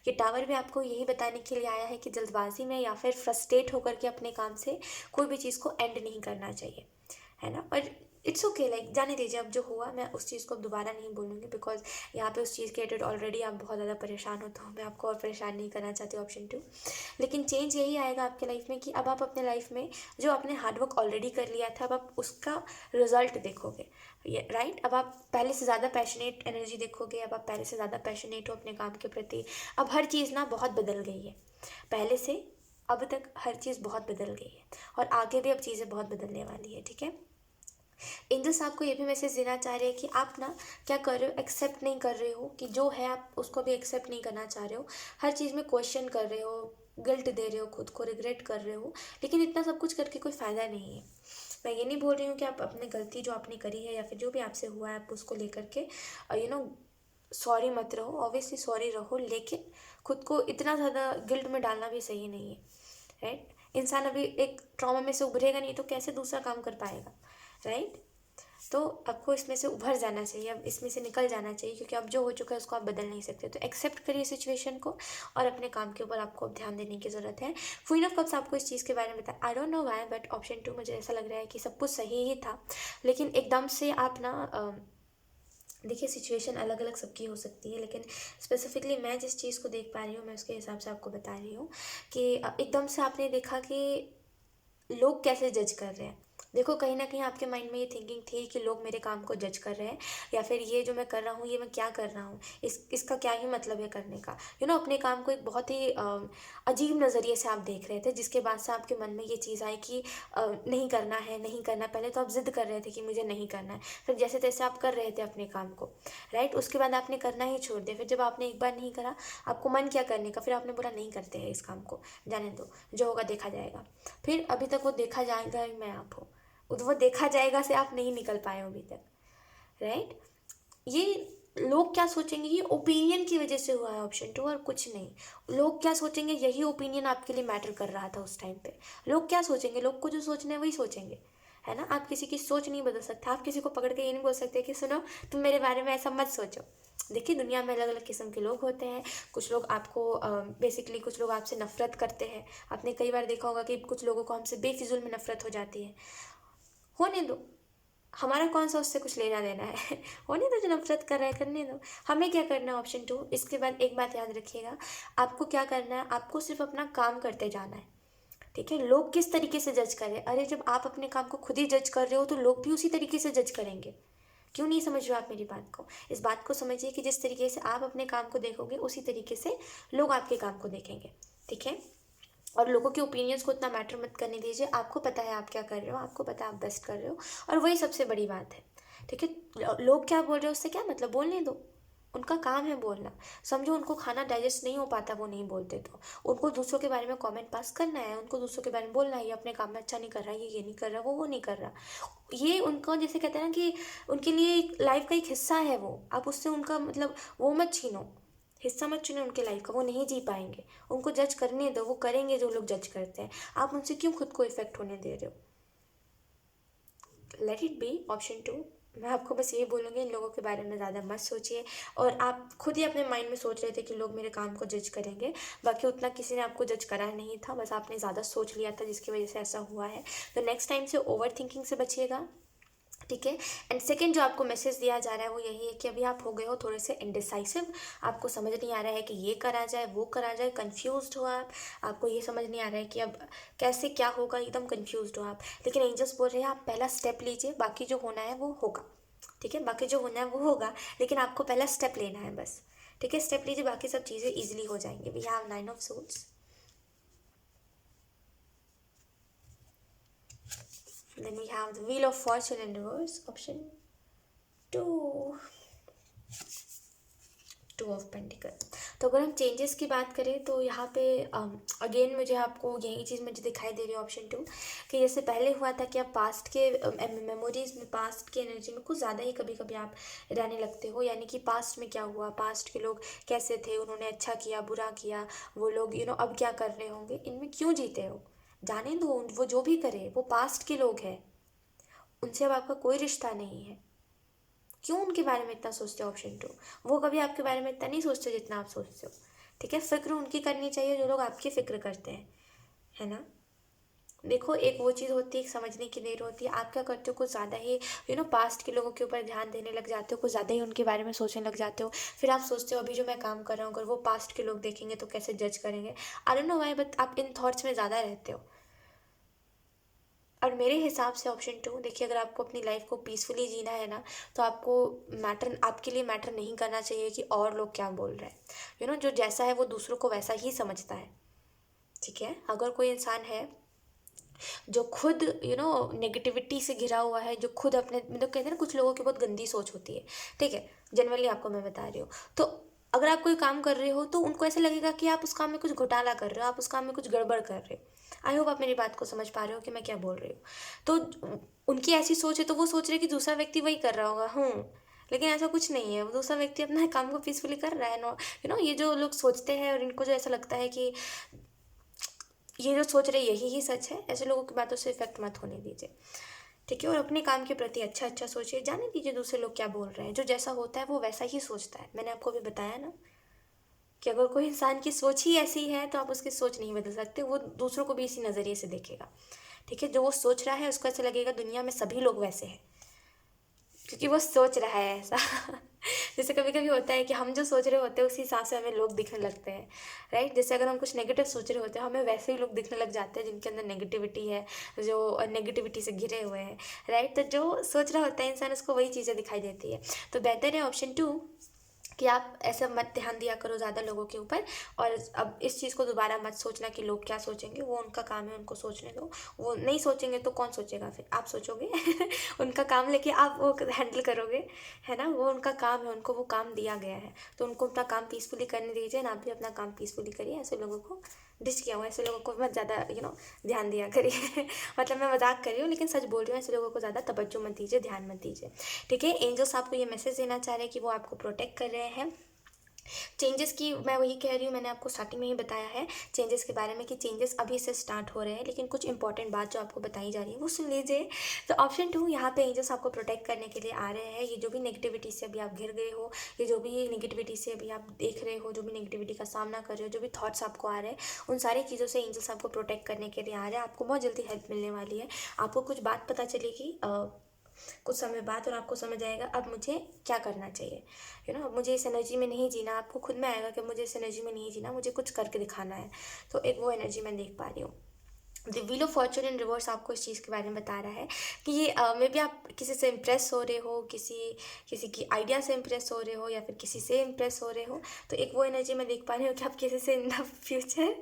ये टावर भी आपको यही बताने के लिए आया है कि जल्दबाजी में या फिर फ्रस्ट्रेट होकर के अपने काम से कोई भी चीज़ को एंड नहीं करना चाहिए, है ना। और इट्स ओके, लाइक जाने दीजिए, अब जो हुआ मैं उस चीज़ को अब दोबारा नहीं बोलूँगी, बिकॉज यहाँ पे उस चीज़ के रिलेटेड ऑलरेडी आप बहुत ज़्यादा परेशान हो, तो मैं आपको और परेशान नहीं करना चाहती, ऑप्शन 2। लेकिन चेंज यही आएगा आपके लाइफ में कि अब आप अपने लाइफ में जो आपने हार्डवर्क ऑलरेडी कर लिया था, अब आप उसका रिजल्ट देखोगे। ये राइट, अब आप पहले से ज़्यादा पैशनेट एनर्जी देखोगे, अब आप पहले से ज़्यादा पैशनेट हो अपने काम के प्रति। अब हर चीज़ ना बहुत बदल गई है, पहले से अब तक हर चीज़ बहुत बदल गई है, और आगे भी अब चीज़ें बहुत बदलने वाली है, ठीक है। एंजल्स आपको ये भी मैसेज देना चाह रहे हैं कि आप ना क्या कर रहे हो, एक्सेप्ट नहीं कर रहे हो, कि जो है आप उसको भी एक्सेप्ट नहीं करना चाह रहे हो, हर चीज़ में क्वेश्चन कर रहे हो, गिल्ट दे रहे हो, खुद को रिग्रेट कर रहे हो, लेकिन इतना सब कुछ करके कोई फ़ायदा नहीं है। मैं ये नहीं बोल रही हूँ कि आप अपनी गलती जो आपने करी है या फिर जो भी आपसे हुआ है आप उसको लेकर के सॉरी मत रहो, ऑब्वियसली सॉरी रहो, लेकिन खुद को इतना ज़्यादा गिल्ट में डालना भी सही नहीं है, राइट। इंसान अभी एक ट्रॉमा में से उभरेगा नहीं तो कैसे दूसरा काम कर पाएगा, राइट। तो आपको इसमें से उभर जाना चाहिए, अब इसमें से निकल जाना चाहिए, क्योंकि अब जो हो चुका है उसको आप बदल नहीं सकते। तो एक्सेप्ट करिए सिचुएशन को, और अपने काम के ऊपर आपको अब ध्यान देने की ज़रूरत है। क्वीन ऑफ कप्स आपको इस चीज़ के बारे में बताया, आई don't know why, but option 2 मुझे ऐसा लग रहा है कि सब कुछ सही ही था, लेकिन एकदम से आप ना देखिए, सिचुएशन अलग अलग सबकी हो सकती है, लेकिन स्पेसिफिकली मैं जिस चीज़ को देख पा रही हूँ मैं उसके हिसाब से आपको बता रही हूँ कि एकदम से आपने देखा कि लोग कैसे जज कर रहे हैं। देखो, कहीं ना कहीं आपके माइंड में ये थिंकिंग थी कि लोग मेरे काम को जज कर रहे हैं, या फिर ये जो मैं कर रहा हूँ ये मैं क्या कर रहा हूँ, इसका क्या ही मतलब है करने का। अपने काम को एक बहुत ही अजीब नज़रिए से आप देख रहे थे, जिसके बाद से आपके मन में ये चीज़ आई कि नहीं करना है, नहीं करना। पहले तो आप जिद कर रहे थे कि मुझे नहीं करना है, फिर जैसे तैसे आप कर रहे थे अपने काम को, राइट। उसके बाद आपने करना ही छोड़ दिया, फिर जब आपने एक बार नहीं करा आपको मन क्या करने का, फिर आपने बोला नहीं करते हैं इस काम को, जाने दो, जो होगा देखा जाएगा। फिर अभी तक वो देखा जाएगा ही मैं आप हो, वो देखा जाएगा से आप नहीं निकल पाए हो अभी तक, राइट। ये लोग क्या सोचेंगे ये ओपिनियन की वजह से हुआ है, ऑप्शन 2, और कुछ नहीं। लोग क्या सोचेंगे यही ओपिनियन आपके लिए मैटर कर रहा था उस टाइम पे। लोग क्या सोचेंगे, लोग को जो सोचना है वही सोचेंगे, है ना। आप किसी की सोच नहीं बदल सकते, आप किसी को पकड़ के ये नहीं बोल सकते कि सुनो तुम मेरे बारे में ऐसा मत सोचो। देखिए, दुनिया में अलग अलग किस्म के लोग होते हैं। कुछ लोग आपको बेसिकली कुछ लोग आपसे नफरत करते हैं। आपने कई बार देखा होगा कि कुछ लोगों को हमसे बेफिजूल में नफरत हो जाती है। होने दो, हमारा कौन सा उससे कुछ लेना देना है होने दो, जो नफरत कर रहा है करने दो। हमें क्या करना है, ऑप्शन 2। इसके बाद एक बात याद रखिएगा, आपको क्या करना है, आपको सिर्फ अपना काम करते जाना है, ठीक है। लोग किस तरीके से जज कर रहे हैं, अरे जब आप अपने काम को खुद ही जज कर रहे हो तो लोग भी उसी तरीके से जज करेंगे। क्यों नहीं समझ रहे हो आप मेरी बात को। इस बात को समझिए कि जिस तरीके से आप अपने काम को देखोगे उसी तरीके से लोग आपके काम को देखेंगे, ठीक है। और लोगों के ओपिनियंस को उतना मैटर मत करने दीजिए। आपको पता है आप क्या कर रहे हो, आपको पता है आप बेस्ट कर रहे हो, और वही सबसे बड़ी बात है, ठीक है। लोग क्या बोल रहे हो उससे क्या मतलब, बोलने दो, उनका काम है बोलना। समझो उनको खाना डाइजेस्ट नहीं हो पाता, वो नहीं बोलते, तो उनको दूसरों के बारे में कमेंट पास करना है, उनको दूसरों के बारे में बोलना है, ये अपने काम में अच्छा नहीं कर रहा, ये नहीं कर रहा, वो नहीं कर रहा। ये उनको जैसे कहते हैं ना कि उनके लिए लाइफ का एक हिस्सा है वो, आप उससे उनका मतलब वो मत छीनो, हिस्सा मत चुने उनके लाइफ का, वो नहीं जी पाएंगे। उनको जज करने दो, वो करेंगे जो लोग जज करते हैं। आप उनसे क्यों खुद को इफेक्ट होने दे रहे हो। Let it be, option 2। मैं आपको बस ये बोलूँगी, इन लोगों के बारे में ज़्यादा मत सोचिए। और आप खुद ही अपने माइंड में सोच रहे थे कि लोग मेरे काम को जज करेंगे, बाकी उतना किसी ने आपको जज करा नहीं था, बस आपने ज़्यादा सोच लिया था जिसकी वजह से ऐसा हुआ है। तो नेक्स्ट टाइम से ओवर थिंकिंग से बचिएगा, ठीक है। एंड सेकंड जो आपको मैसेज दिया जा रहा है वो यही है कि अभी आप हो गए हो थोड़े से इनडिसाइसिव, आपको समझ नहीं आ रहा है कि ये करा जाए वो करा जाए, कंफ्यूज्ड हो आप, आपको ये समझ नहीं आ रहा है कि अब कैसे क्या होगा, एकदम कंफ्यूज्ड हो आप। लेकिन एंजल्स बोल रहे हैं आप पहला स्टेप लीजिए, बाकी जो होना है वो होगा। ठीक है, बाकी जो होना है वो होगा, लेकिन आपको पहला स्टेप लेना है बस। ठीक है, स्टेप लीजिए, बाकी सब चीज़ें ईजिली हो जाएंगी। We have 9 of Swords, then we have the Wheel of Fortune in reverse, option 2, 2 of Pentacles। तो अगर हम चेंजेस की बात करें तो यहाँ पे अगेन मुझे आपको यही चीज़ मुझे दिखाई दे रही है ऑप्शन 2, कि जैसे पहले हुआ था कि आप पास्ट के मेमोरीज में, पास्ट की एनर्जी में कुछ ज़्यादा ही कभी कभी आप रहने लगते हो। यानी कि पास्ट में क्या हुआ, पास्ट के लोग कैसे थे, उन्होंने अच्छा किया बुरा किया, वो लोग अब क्या कर रहे होंगे, इनमें क्यों जीते हो, जाने दो, वो जो भी करे वो पास्ट के लोग हैं, उनसे अब आपका कोई रिश्ता नहीं है। क्यों उनके बारे में इतना सोचते हो, ऑप्शन 2, वो कभी आपके बारे में इतना नहीं सोचते जितना आप सोचते हो। ठीक है, फिक्र उनकी करनी चाहिए जो लोग आपकी फिक्र करते हैं, है ना। देखो, एक वो चीज़ होती है, एक समझने की देर होती है। आप क्या करते हो, कुछ ज़्यादा ही पास्ट के लोगों के ऊपर ध्यान देने लग जाते हो, कुछ ज़्यादा ही उनके बारे में सोचने लग जाते हो। फिर आप सोचते हो अभी जो मैं काम कर रहा हूँ अगर वो पास्ट के लोग देखेंगे तो कैसे जज करेंगे। आई डोंट नो व्हाई, बट आप इन थॉट्स में ज़्यादा रहते हो। और मेरे हिसाब से ऑप्शन 2, देखिए, अगर आपको अपनी लाइफ को पीसफुली जीना है ना, तो आपको आपके लिए मैटर नहीं करना चाहिए कि और लोग क्या बोल रहे हैं। जो जैसा है वो दूसरों को वैसा ही समझता है। ठीक है, अगर कोई इंसान है जो खुद नेगेटिविटी से घिरा हुआ है, जो खुद अपने मतलब कहते हैं ना, कुछ लोगों की बहुत गंदी सोच होती है। ठीक है, जनरली आपको मैं बता रही हूँ। तो अगर आप कोई काम कर रहे हो तो उनको ऐसा लगेगा कि आप उस काम में कुछ घोटाला कर रहे हो, आप उस काम में कुछ गड़बड़ कर रहे हो। आई होप आप मेरी बात को समझ पा रहे हो कि मैं क्या बोल रही हूँ। तो उनकी ऐसी सोच है तो वो सोच रहे कि दूसरा व्यक्ति वही कर रहा होगा। लेकिन ऐसा कुछ नहीं है, वो दूसरा व्यक्ति अपना काम को पीसफुली कर रहा है। नो, ये जो लोग सोचते हैं और इनको जो ऐसा लगता है कि ये जो सोच रहे यही ही सच है, ऐसे लोगों की बातों से इफेक्ट मत होने दीजिए। ठीक है, और अपने काम के प्रति अच्छा अच्छा सोचिए, जाने दीजिए दूसरे लोग क्या बोल रहे हैं। जो जैसा होता है वो वैसा ही सोचता है। मैंने आपको अभी बताया ना कि अगर कोई इंसान की सोच ही ऐसी है तो आप उसकी सोच नहीं बदल सकते, वो दूसरों को भी इसी नज़रिए से देखेगा। ठीक है, जो वो सोच रहा है उसको ऐसा लगेगा दुनिया में सभी लोग वैसे हैं, क्योंकि वो सोच रहा है ऐसा। जैसे कभी कभी होता है कि हम जो सोच रहे होते हैं उसी हिसाब से हमें लोग दिखने लगते हैं, राइट। जैसे अगर हम कुछ नेगेटिव सोच रहे होते हैं, हमें वैसे ही लोग दिखने लग जाते हैं जिनके अंदर नेगेटिविटी है, जो नेगेटिविटी से घिरे हुए हैं, राइट। तो जो सोच रहा होता है इंसान, उसको वही चीज़ें दिखाई देती है। तो बेहतर है ऑप्शन 2 कि आप ऐसा मत ध्यान दिया करो ज़्यादा लोगों के ऊपर। और अब इस चीज़ को दोबारा मत सोचना कि लोग क्या सोचेंगे, वो उनका काम है, उनको सोचने दो। वो नहीं सोचेंगे तो कौन सोचेगा, फिर आप सोचोगे। उनका काम लेके आप वो हैंडल करोगे, है ना। वो उनका काम है, उनको वो काम दिया गया है, तो उनको अपना काम पीसफुली करने दीजिए ना। आप भी अपना काम पीसफुली करिए। ऐसे लोगों को डिस किया हुआ, ऐसे लोगों को मत ज़्यादा ध्यान दिया करिए। मतलब मैं मजाक कर रही हूँ लेकिन सच बोल रही हूँ, ऐसे लोगों को ज़्यादा तवज्जो मत दीजिए, ध्यान मत दीजिए। ठीक है, एंजल्स आपको ये मैसेज देना चाह रहे हैं कि वो आपको प्रोटेक्ट कर रहे हैं। चेंजेस की मैं वही कह रही हूँ, मैंने आपको स्टार्टिंग में ही बताया है चेंजेस के बारे में कि चेंजेस अभी से स्टार्ट हो रहे हैं, लेकिन कुछ इंपॉर्टेंट बात जो आपको बताई जा रही है वो सुन लीजिए। तो ऑप्शन 2, यहाँ पे एंजल्स आपको प्रोटेक्ट करने के लिए आ रहे हैं। ये जो भी नेगेटिविटी से अभी आप घिर गए हो, ये जो भी नेगेटिविटी से अभी आप देख रहे हो, जो भी नेगेटिविटी का सामना कर रहे हो, जो भी थॉट्स आपको आ रहे हैं, उन सारी चीज़ों से एंजल्स आपको प्रोटेक्ट करने के लिए आ रहे हैं। आपको बहुत जल्दी हेल्प मिलने वाली है। आपको कुछ बात पता चलेगी कुछ समय बाद, और आपको समझ आएगा अब मुझे क्या करना चाहिए। अब मुझे इस एनर्जी में नहीं जीना। आपको खुद में आएगा कि मुझे इस एनर्जी में नहीं जीना, मुझे कुछ करके दिखाना है। तो एक वो एनर्जी मैं देख पा रही हूँ। The wheel of Fortune in reverse आपको इस चीज़ के बारे में बता रहा है कि ये मे बी आप किसी से इम्प्रेस हो रहे हो, किसी की आइडिया से इम्प्रेस हो रहे हो, या फिर किसी से इम्प्रेस हो रहे हो। तो एक वो एनर्जी मैं देख पा रही हूँ कि आप किसी से इन द फ्यूचर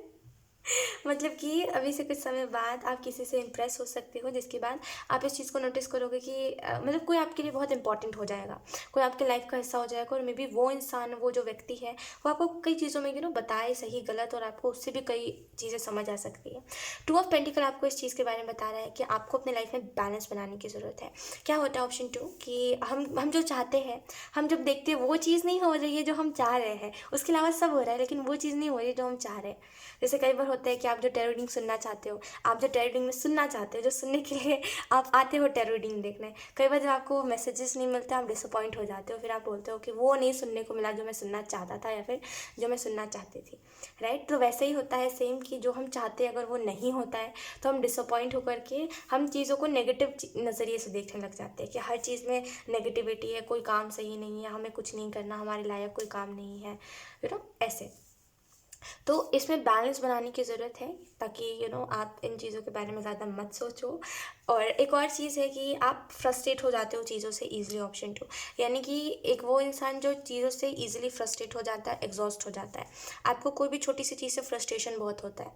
मतलब कि अभी से कुछ समय बाद आप किसी से इम्प्रेस हो सकते हो, जिसके बाद आप इस चीज़ को नोटिस करोगे कि मतलब कोई आपके लिए बहुत इंपॉर्टेंट हो जाएगा, कोई आपके लाइफ का हिस्सा हो जाएगा। और मे बी वो इंसान, वो जो व्यक्ति है, वो आपको कई चीज़ों में बताए सही गलत, और आपको उससे भी कई चीज़ें समझ आ सकती है। 2 of Pentacles आपको इस चीज़ के बारे में बता रहा है कि आपको अपने लाइफ में बैलेंस बनाने की ज़रूरत है। क्या होता है ऑप्शन 2 कि हम जो चाहते हैं, हम जब देखते हैं वो चीज़ नहीं हो रही है जो हम चाह रहे हैं, उसके अलावा सब हो रहा है लेकिन वो चीज़ नहीं हो रही जो हम चाह रहे हैं। जैसे कई बार होता होता है कि आप जो टैरो रीडिंग सुनना चाहते हो, आप जो टैरो रीडिंग में सुनना चाहते हो, जो सुनने के लिए आप आते हो टैरो रीडिंग देखने, कई बार जब आपको मैसेजेस नहीं मिलते आप डिसअपॉइंट हो जाते हो, फिर आप बोलते हो कि वो नहीं सुनने को मिला जो मैं सुनना चाहता था या फिर जो मैं सुनना चाहती थी, राइट। तो वैसे ही होता है सेम कि जो हम चाहते हैं अगर वो नहीं होता है तो हम डिसअपॉइंट होकर के हम चीज़ों को नेगेटिव नज़रिए से देखने लग जाते हैं कि हर चीज़ में नेगेटिविटी है, कोई काम सही नहीं है, हमें कुछ नहीं करना, हमारे लायक कोई काम नहीं है, ऐसे। तो इसमें बैलेंस बनाने की ज़रूरत है ताकि आप इन चीज़ों के बारे में ज़्यादा मत सोचो। और एक और चीज़ है कि आप फ्रस्ट्रेट हो जाते हो चीज़ों से ईजिली, ऑप्शन 2, यानी कि एक वो इंसान जो चीज़ों से ईजिली फ्रस्ट्रेट हो जाता है, एग्जॉस्ट हो जाता है। आपको कोई भी छोटी सी चीज़ से फ्रस्ट्रेशन बहुत होता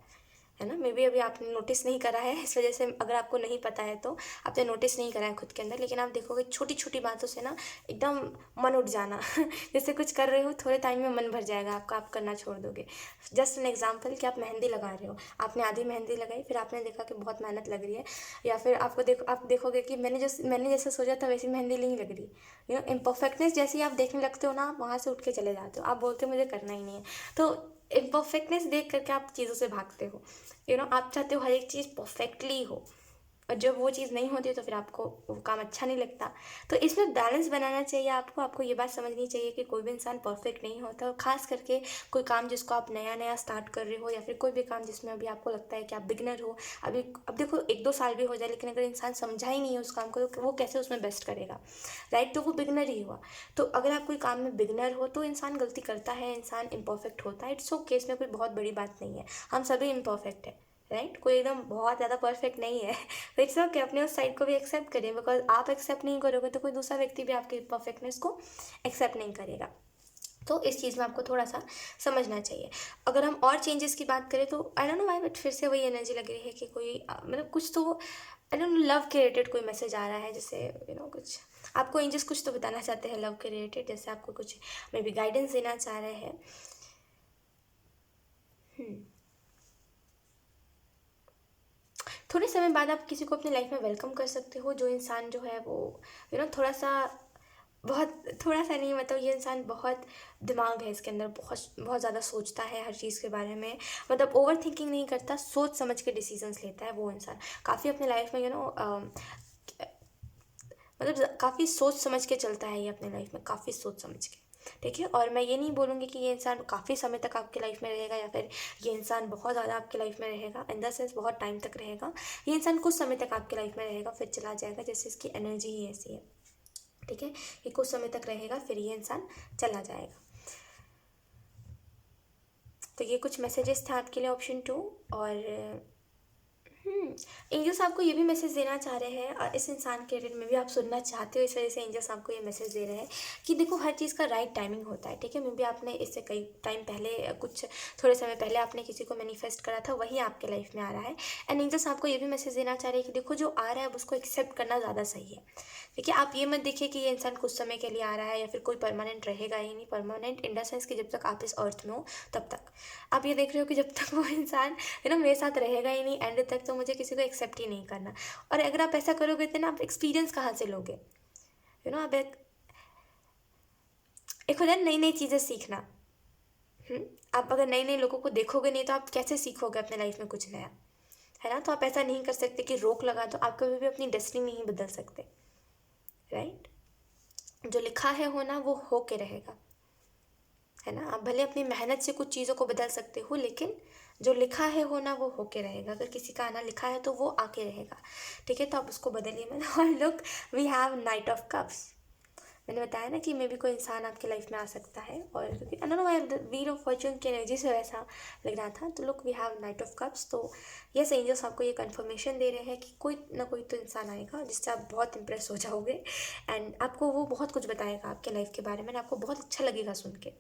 है ना। मे बी अभी आपने नोटिस नहीं करा है, इस वजह से अगर आपको नहीं पता है तो आपने नोटिस नहीं करा है खुद के अंदर, लेकिन आप देखोगे छोटी छोटी बातों से ना एकदम मन उठ जाना जैसे कुछ कर रहे हो थोड़े टाइम में मन भर जाएगा आपका, आप करना छोड़ दोगे। जस्ट एन एग्जाम्पल कि आप मेहंदी लगा रहे हो, आपने आधी मेहंदी लगाई, फिर आपने देखा कि बहुत मेहनत लग रही है, या फिर आप देखोगे कि मैंने जैसे सोचा था वैसी मेहंदी नहीं लग रही, इम्परफेक्टनेस जैसे ही आप देखने लगते हो ना, आप वहाँ से उठ के चले जाते हो, आप बोलते हो मुझे करना ही नहीं है। तो इम्परफेक्टनेस देख करके आप चीज़ों से भागते हो, आप चाहते हो हर एक चीज़ परफेक्टली हो, और जब वो चीज़ नहीं होती तो फिर आपको वो काम अच्छा नहीं लगता। तो इसमें बैलेंस बनाना चाहिए आपको ये बात समझनी चाहिए कि कोई भी इंसान परफेक्ट नहीं होता, और ख़ास करके कोई काम जिसको आप नया नया स्टार्ट कर रहे हो, या फिर कोई भी काम जिसमें अभी आपको लगता है कि आप बिगनर हो, अभी अब देखो 1-2 साल भी हो जाए, लेकिन अगर इंसान समझा ही नहीं है उस काम को तो वो कैसे उसमें बेस्ट करेगा, राइट। तो वो बिगनर ही हुआ। तो अगर आप कोई काम में बिगनर हो तो इंसान गलती करता है, इंसान इम्परफेक्ट होता है, इट्स ओके, इसमें कोई बहुत बड़ी बात नहीं है, हम सभी इम्परफेक्ट है, राइट। कोई एकदम बहुत ज़्यादा परफेक्ट नहीं है तो इट्स ओके, अपने उस साइड को भी एक्सेप्ट करें, बिकॉज आप एक्सेप्ट नहीं करोगे तो कोई दूसरा व्यक्ति भी आपकी परफेक्टनेस को एक्सेप्ट नहीं करेगा। तो इस चीज़ में आपको थोड़ा सा समझना चाहिए। अगर हम और चेंजेस की बात करें तो आई डोंट नो व्हाई, बट फिर से वही एनर्जी लग रही है कि कोई मतलब कुछ तो आई डोंट नो लव के रिलेटेड कोई मैसेज आ रहा है, जैसे कुछ आपको एंजल्स कुछ तो बताना चाहते हैं लव के रिलेटेड, जैसे आपको कुछ मे बी गाइडेंस देना चाह रहे हैं। थोड़े समय बाद आप किसी को अपनी लाइफ में वेलकम कर सकते हो, जो इंसान जो है वो थोड़ा सा बहुत थोड़ा सा नहीं, मतलब ये इंसान बहुत दिमाग है इसके अंदर, बहुत बहुत ज़्यादा सोचता है हर चीज़ के बारे में, मतलब ओवर थिंकिंग नहीं करता, सोच समझ के डिसीजंस लेता है वो इंसान। काफ़ी अपने लाइफ में मतलब काफ़ी सोच समझ के चलता है ये अपने लाइफ में, काफ़ी सोच समझ के, ठीक है। और मैं ये नहीं बोलूँगी कि ये इंसान काफ़ी समय तक आपके लाइफ में रहेगा, या फिर ये इंसान बहुत ज़्यादा आपके लाइफ में रहेगा, इन द सेंस बहुत टाइम तक रहेगा। ये इंसान कुछ समय तक आपके लाइफ में रहेगा फिर चला जाएगा, जैसे इसकी एनर्जी ही ऐसी है, ठीक है। ये कुछ समय तक रहेगा फिर ये इंसान चला जाएगा। तो ये कुछ मैसेजेस था आपके लिए, ऑप्शन 2। और एंजल्स आपको ये भी मैसेज देना चाह रहे हैं, और इस इंसान के रिलेटेड में भी आप सुनना चाहते हो, इस वजह से एंजल्स आपको ये मैसेज दे रहे हैं कि देखो हर चीज़ का राइट टाइमिंग होता है, ठीक है। मे बी आपने इससे कई टाइम पहले, कुछ थोड़े समय पहले आपने किसी को मैनिफेस्ट करा था, वही आपके लाइफ में आ रहा है। एंड एंजल्स आपको ये भी मैसेज देना चाह रहे हैं कि देखो जो आ रहा है उसको एक्सेप्ट करना ज़्यादा सही है, ठीक है। आप ये मत देखिए कि ये इंसान कुछ समय के लिए आ रहा है या फिर कोई परमानेंट रहेगा ही नहीं, परमानेंट इन द सेंस कि जब तक आप इस अर्थ में हो तब तक। आप ये देख रहे हो कि जब तक वो इंसान मेरे साथ रहेगा ही नहीं एंड तक, तो मुझे किसी को एक्सेप्ट ही नहीं करना। और अगर आप ऐसा करोगे तो ना आप एक्सपीरियंस कहाँ से लोगे, आप एक होता है नई नई चीज़ें सीखना। आप अगर नए नए लोगों को देखोगे नहीं तो आप कैसे सीखोगे अपने लाइफ में कुछ नया, है ना। तो आप ऐसा नहीं कर सकते कि रोक लगा दो, आप कभी भी अपनी डेस्टिनी नहीं बदल सकते, राइट। जो लिखा है होना वो हो के रहेगा, है ना। आप भले अपनी मेहनत से कुछ चीज़ों को बदल सकते हो, लेकिन जो लिखा है होना वो होके रहेगा। अगर किसी का आना लिखा है तो वो आके रहेगा, ठीक है। तो आप उसको बदलिए मत। और look, we have knight of cups. मैंने बताया ना कि मे भी कोई इंसान आपकी लाइफ में आ सकता है, और क्योंकि I don't know why wheel of fortune की एनर्जी से वैसा लग रहा था। तो look, we have knight of cups. तो यस, एंजल्स आपको ये कंफर्मेशन दे रहे हैं कि कोई ना कोई तो इंसान आएगा जिससे आप बहुत इंप्रेस हो जाओगे, एंड आपको वो बहुत कुछ बताएगा आपके लाइफ के बारे में, आपको बहुत अच्छा लगेगा सुन के।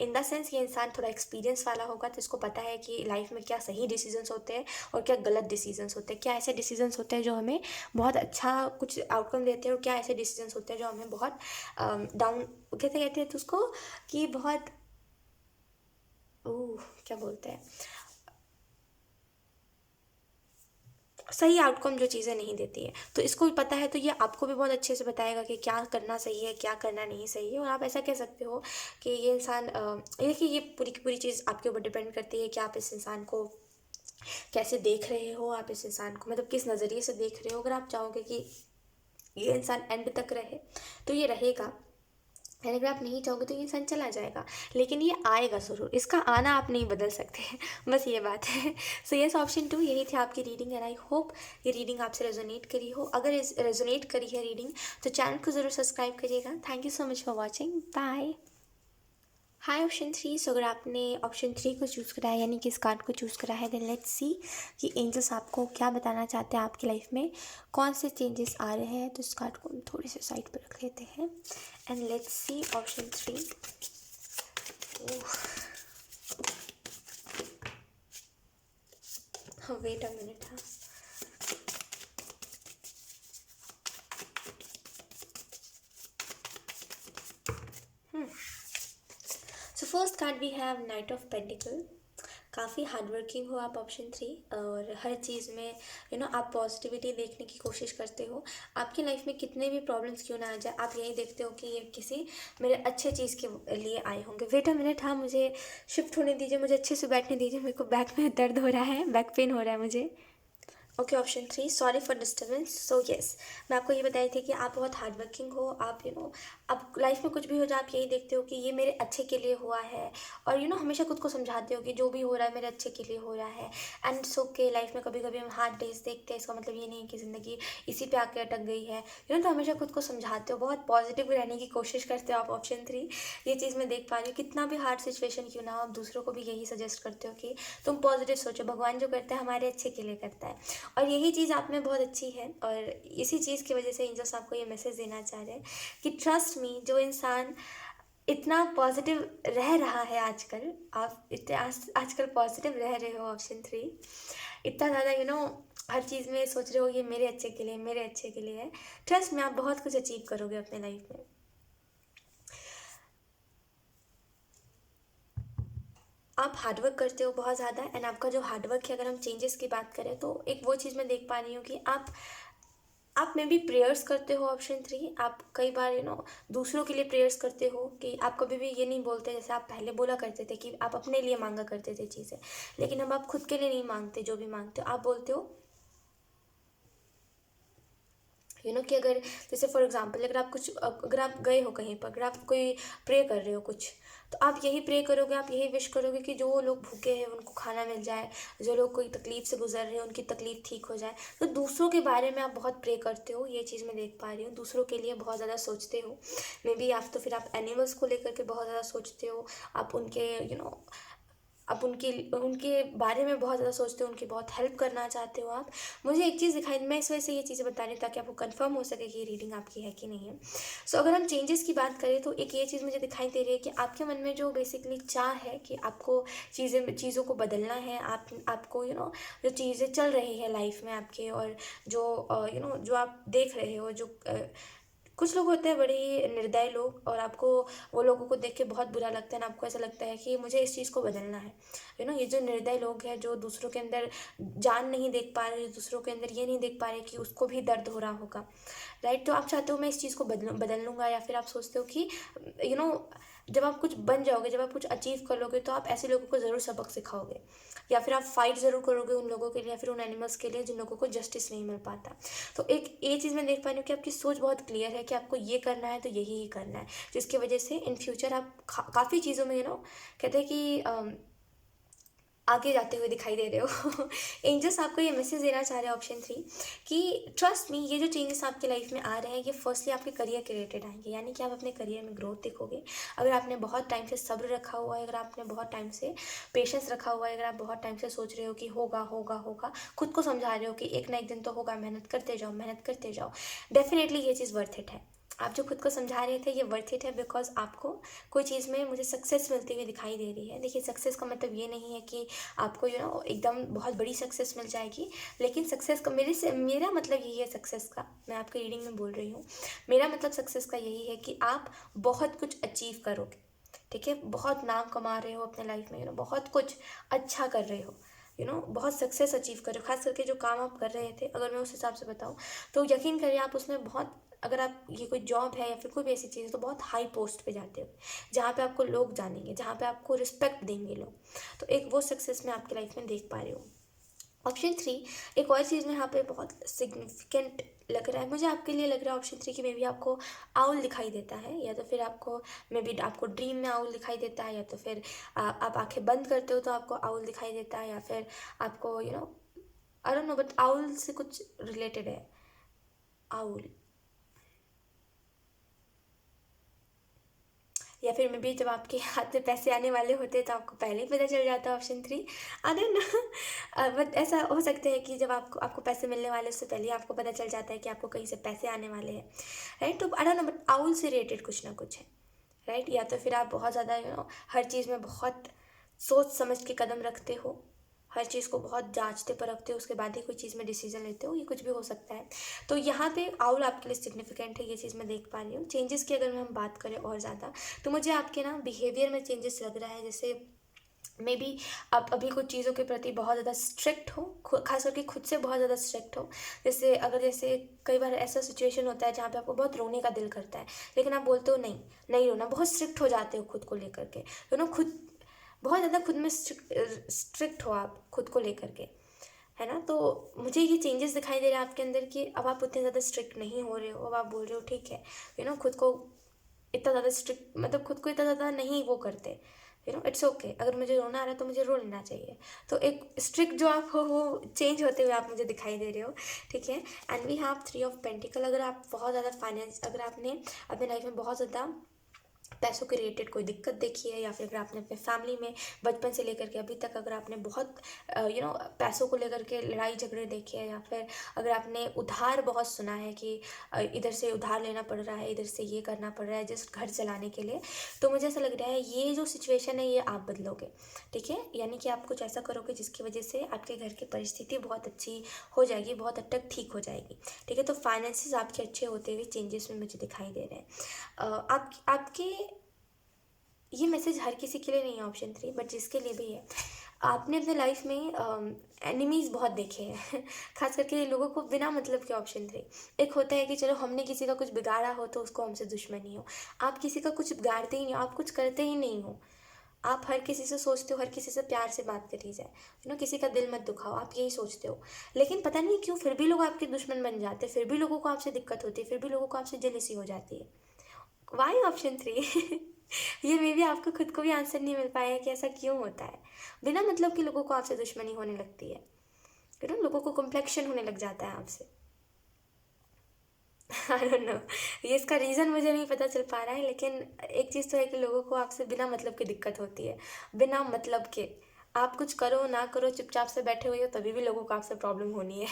इन द सेंस ये इंसान थोड़ा एक्सपीरियंस वाला होगा, तो इसको पता है कि लाइफ में क्या सही डिसीजंस होते हैं और क्या गलत डिसीजंस होते हैं, क्या ऐसे डिसीजंस होते हैं जो हमें बहुत अच्छा कुछ आउटकम देते हैं, और क्या ऐसे डिसीजंस होते हैं जो हमें बहुत डाउन, कहते कहते हैं तो उसको कि बहुत ओह क्या बोलते हैं, सही आउटकम जो चीज़ें नहीं देती है। तो इसको भी पता है, तो ये आपको भी बहुत अच्छे से बताएगा कि क्या करना सही है, क्या करना नहीं सही है। और आप ऐसा कह सकते हो कि ये इंसान, देखिए ये पूरी की पूरी चीज़ आपके ऊपर डिपेंड करती है कि आप इस इंसान को कैसे देख रहे हो आप इस इंसान को, मतलब किस नज़रिए से देख रहे हो। अगर आप चाहोगे कि ये इंसान एंड तक रहे तो ये रहेगा, और अगर आप नहीं चाहोगे तो ये इंसान चला जाएगा, लेकिन ये आएगा ज़रूर। इसका आना आप नहीं बदल सकते हैं, बस ये बात है। सो यस, ऑप्शन 2 यही थी आपकी रीडिंग, एंड आई होप ये रीडिंग आपसे रेजोनेट करी हो। अगर रेजोनेट करी है रीडिंग तो चैनल को ज़रूर सब्सक्राइब करिएगा। Thank you so much for watching, bye. Hi option 3, so अगर आपने ऑप्शन 3 को चूज़ करा है, यानी कि इस कार्ड को चूज़ करा है, देन लेट्स सी कि एंजल्स आपको क्या बताना चाहते हैं आपकी लाइफ में, कौन से चेंजेस आ रहे हैं। तो इस कार्ड को हम थोड़े से साइड पर रख लेते हैं, and let's see option 3। Wait a minute, हाँ। So first card we have knight of pentacle. काफ़ी हार्ड वर्किंग हो आप ऑप्शन 3, और हर चीज़ में आप पॉजिटिविटी देखने की कोशिश करते हो। आपकी लाइफ में कितने भी प्रॉब्लम्स क्यों ना आ जाए, आप यही देखते हो कि ये किसी मेरे अच्छे चीज़ के लिए आए होंगे। वेट अ मिनट, हाँ, मुझे शिफ्ट होने दीजिए, मुझे अच्छे से बैठने दीजिए, मेरे को बैक में दर्द हो रहा है, बैक पेन हो रहा है मुझे। Okay option 3, sorry for disturbance. So yes, मैं आपको ये बताई थी कि आप बहुत हार्ड वर्किंग हो। आप आप लाइफ में कुछ भी हो जाए आप यही देखते हो कि ये मेरे अच्छे के लिए हुआ है, और हमेशा खुद को समझाते हो कि जो भी हो रहा है मेरे अच्छे के लिए हो रहा है। एंड सो के लाइफ में कभी कभी हम हार्ड डेज देखते हैं, इसका मतलब ये नहीं है कि ज़िंदगी इसी पे आके अटक गई है। तो हमेशा खुद को समझाते हो, बहुत पॉजिटिव रहने की कोशिश करते हो आप ऑप्शन 3। ये चीज़ मैं देख पा रही हूँ, कितना भी हार्ड सिचुएशन क्यों ना हो, आप दूसरों को भी यही सजेस्ट करते हो कि तुम पॉजिटिव सोचो, भगवान जो करता है हमारे अच्छे के लिए करता है। और यही चीज़ आप में बहुत अच्छी है, और इसी चीज़ की वजह से एंजल्स आपको ये मैसेज देना चाह रहे हैं कि ट्रस्ट मी, जो इंसान इतना पॉजिटिव रह रहा है आजकल, आप इतने आजकल पॉजिटिव रह रहे हो ऑप्शन 3, इतना ज़्यादा हर चीज़ में सोच रहे हो ये मेरे अच्छे के लिए, मेरे अच्छे के लिए है। ट्रस्ट में आप बहुत कुछ अचीव करोगे अपने लाइफ में। आप हार्डवर्क करते हो बहुत ज़्यादा, एंड आपका जो हार्डवर्क है, अगर हम चेंजेस की बात करें तो एक वो चीज़ मैं देख पा रही हूँ कि आप में भी प्रेयर्स करते हो ऑप्शन 3। आप कई बार दूसरों के लिए प्रेयर्स करते हो, कि आप कभी भी ये नहीं बोलते, जैसे आप पहले बोला करते थे कि आप अपने लिए मांगा करते थे चीज़ें, लेकिन अब आप खुद के लिए नहीं मांगते। जो भी मांगते हो आप बोलते हो कि अगर जैसे फॉर एग्जांपल, अगर आप गए हो कहीं पर, अगर आप कोई प्रे कर रहे हो कुछ, तो आप यही प्रे करोगे, आप यही विश करोगे कि जो लोग भूखे हैं उनको खाना मिल जाए, जो लोग कोई तकलीफ से गुजर रहे हैं उनकी तकलीफ ठीक हो जाए। तो दूसरों के बारे में आप बहुत प्रे करते हो, ये चीज़ मैं देख पा रही हूँ। दूसरों के लिए बहुत ज़्यादा सोचते हो। मे बी आप तो फिर आप एनिमल्स को लेकर के बहुत ज़्यादा सोचते हो। आप उनके आप उनके उनके बारे में बहुत ज़्यादा सोचते हो, उनकी बहुत हेल्प करना चाहते हो आप। मुझे एक चीज़ दिखाई, मैं इस वजह से ये चीज़ें बता रही हूँ ताकि आपको कंफर्म हो सके कि ये रीडिंग आपकी है कि नहीं है। सो अगर हम चेंजेस की बात करें तो एक ये चीज़ मुझे दिखाई दे रही है कि आपके मन में जो बेसिकली चाह है कि आपको चीज़ों को बदलना है, आपको जो चीज़ें चल रही है लाइफ में आपके, और जो जो आप देख रहे हो, जो कुछ लोग होते हैं बड़े ही निर्दयी लोग, और आपको वो लोगों को देख के बहुत बुरा लगता है, ना आपको ऐसा लगता है कि मुझे इस चीज़ को बदलना है। ये जो निर्दयी लोग हैं, जो दूसरों के अंदर जान नहीं देख पा रहे, दूसरों के अंदर ये नहीं देख पा रहे कि उसको भी दर्द हो रहा होगा, राइट। तो आप चाहते हो मैं इस चीज़ को बदल लूँगा, या फिर आप सोचते हो कि यू नो जब आप कुछ बन जाओगे, जब आप कुछ अचीव कर लोगे, तो आप ऐसे लोगों को ज़रूर सबक सिखाओगे, या फिर आप फाइट ज़रूर करोगे उन लोगों के लिए, या फिर उन एनिमल्स के लिए जिन लोगों को जस्टिस नहीं मिल पाता। तो एक ये चीज़ मैं देख पा रही हूँ कि आपकी सोच बहुत क्लियर है कि आपको ये करना है तो यही ही करना है, जिसकी वजह से इन फ्यूचर आप काफ़ी चीज़ों में कहते हैं कि आगे जाते हुए दिखाई दे रहे हो। एंजल्स आपको ये मैसेज देना चाह रहे हैं ऑप्शन 3 कि ट्रस्ट मी, ये जो चेंजेस आपके लाइफ में आ रहे हैं ये फर्स्टली आपके करियर के रिलेटेड आएंगे, यानी कि आप अपने करियर में ग्रोथ देखोगे। अगर आपने बहुत टाइम से सब्र रखा हुआ है, अगर आपने बहुत टाइम से पेशेंस रखा हुआ है, अगर आप बहुत टाइम से सोच रहे हो कि होगा होगा होगा, खुद को समझा रहे हो कि एक ना एक दिन तो होगा, मेहनत करते जाओ, मेहनत करते जाओ, डेफिनेटली ये चीज़ वर्थ इट है। आप जो खुद को समझा रहे थे ये वर्थ इट है, बिकॉज आपको कोई चीज़ में मुझे सक्सेस मिलती हुई दिखाई दे रही है। देखिए, सक्सेस का मतलब ये नहीं है कि आपको एकदम बहुत बड़ी सक्सेस मिल जाएगी, लेकिन सक्सेस का मेरा मतलब यही है सक्सेस का, मैं आपके रीडिंग में बोल रही हूँ। मेरा मतलब सक्सेस का यही है कि आप बहुत कुछ अचीव करोगे, ठीक है, बहुत नाम कमा रहे हो अपने लाइफ में, बहुत कुछ अच्छा कर रहे हो, बहुत सक्सेस अचीव कर रहे हो। खास करके जो काम आप कर रहे थे, अगर मैं उस हिसाब से बताऊँ तो यकीन करिए आप उसमें बहुत, अगर आप ये कोई जॉब है या फिर कोई भी ऐसी चीज़ है तो बहुत हाई पोस्ट पे जाते हो, जहाँ पे आपको लोग जानेंगे, जहाँ पे आपको रिस्पेक्ट देंगे लोग। तो एक वो सक्सेस मैं आपकी लाइफ में देख पा रही हूँ। ऑप्शन थ्री, एक और चीज़ में यहाँ पे बहुत सिग्निफिकेंट लग रहा है मुझे आपके लिए, लग रहा है ऑप्शन थ्री कि मे बी आपको आउल दिखाई देता है, या तो फिर आपको मे बी आपको ड्रीम में आउल दिखाई देता है, या तो फिर आप आंखें बंद करते हो तो आपको आउल दिखाई देता है, या फिर आपको आई डोंट नो, बट आउल से कुछ रिलेटेड है, आउल। या फिर मे बी जब आपके हाथ में पैसे आने वाले होते हैं तो आपको पहले ही पता चल जाता है, option three. I don't no, but ऐसा हो सकता है कि जब आपको आपको पैसे मिलने वाले उससे पहले ही आपको पता चल जाता है कि आपको कहीं से पैसे आने वाले हैं, राइट। तो आई डोंट नो, बट आउल से रिलेटेड कुछ ना कुछ है, राइट। या तो फिर आप बहुत ज़्यादा हर चीज़ में बहुत सोच समझ के कदम रखते हो, हर चीज़ को बहुत जांचते परखते हो, उसके बाद ही कोई चीज़ में डिसीजन लेते हो, ये कुछ भी हो सकता है। तो यहाँ पे आउल आपके लिए सिग्निफिकेंट है, ये चीज़ मैं देख पा रही हूँ। चेंजेस की अगर हम बात करें और ज़्यादा, तो मुझे आपके ना बिहेवियर में चेंजेस लग रहा है, जैसे मे बी आप अभी कुछ चीज़ों के प्रति बहुत ज़्यादा स्ट्रिक्ट हो, खास करके खुद से बहुत ज़्यादा स्ट्रिक्ट हो। जैसे कई बार ऐसा सिचुएशन होता है जहाँ पे आपको बहुत रोने का दिल करता है, लेकिन आप बोलते हो नहीं, नहीं रोना, बहुत स्ट्रिक्ट हो जाते हो खुद को लेकर के, खुद बहुत ज़्यादा खुद में स्ट्रिक्ट हो आप खुद को लेकर के, है ना। तो मुझे ये चेंजेस दिखाई दे रहे हैं आपके अंदर कि अब आप उतने ज़्यादा स्ट्रिक्ट नहीं हो रहे हो, अब आप बोल रहे हो ठीक है, खुद को इतना ज़्यादा स्ट्रिक्ट, मतलब खुद को इतना ज़्यादा नहीं वो करते, इट्स ओके, अगर मुझे रोना आ रहा है तो मुझे रो लेना चाहिए। तो एक स्ट्रिक्ट जो आप हो वो चेंज होते हुए आप मुझे दिखाई दे रहे हो, ठीक है। And we have three of pentacle, अगर आप बहुत ज़्यादा फाइनेंस, अगर आपने अपने लाइफ में बहुत ज़्यादा पैसों के रिलेटेड कोई दिक्कत देखी है, या फिर अगर आपने अपने फैमिली में बचपन से लेकर के अभी तक अगर आपने बहुत पैसों को लेकर के लड़ाई झगड़े देखे हैं, या फिर अगर आपने उधार बहुत सुना है कि इधर से उधार लेना पड़ रहा है, इधर से ये करना पड़ रहा है जस्ट घर चलाने के लिए, तो मुझे ऐसा लग रहा है ये जो सिचुएशन है ये आप बदलोगे, ठीक है। यानी कि आप कुछ ऐसा करोगे जिसकी वजह से आपके घर की परिस्थिति बहुत अच्छी हो जाएगी, बहुत हद तक ठीक हो जाएगी, ठीक है। तो फाइनेंसिस आपके अच्छे होते हुए चेंजेस में मुझे दिखाई दे रहे हैं। आपके ये मैसेज हर किसी के लिए नहीं है, ऑप्शन थ्री, बट जिसके लिए भी है, आपने अपने लाइफ में एनिमीज़ बहुत देखे हैं खास करके लोगों को बिना मतलब के, ऑप्शन थ्री। एक होता है कि चलो हमने किसी का कुछ बिगाड़ा हो तो उसको हमसे दुश्मनी हो, आप किसी का कुछ बिगाड़ते ही नहीं हो, आप कुछ करते ही नहीं हो, आप हर किसी से सोचते हो हर किसी से प्यार से बात करी जाए, किसी का दिल मत दुखाओ, आप यही सोचते हो। लेकिन पता नहीं क्यों फिर भी लोग आपके दुश्मन बन जाते हैं, फिर भी लोगों को आपसे दिक्कत होती है, फिर भी लोगों को आपसे जेलसी हो जाती है। वाई, ऑप्शन थ्री ये मे भी आपको खुद को भी आंसर नहीं मिल पाया है कि ऐसा क्यों होता है, बिना मतलब कि लोगों को आपसे दुश्मनी होने लगती है, लोगों को कॉम्प्लेक्शन होने लग जाता है आपसे। आई डोंट नो, ये इसका रीज़न मुझे नहीं पता चल पा रहा है, लेकिन एक चीज़ तो है कि लोगों को आपसे बिना मतलब की दिक्कत होती है, बिना मतलब के, आप कुछ करो ना करो चुपचाप से बैठे हुए हो तभी भी लोगों को आपसे प्रॉब्लम होनी है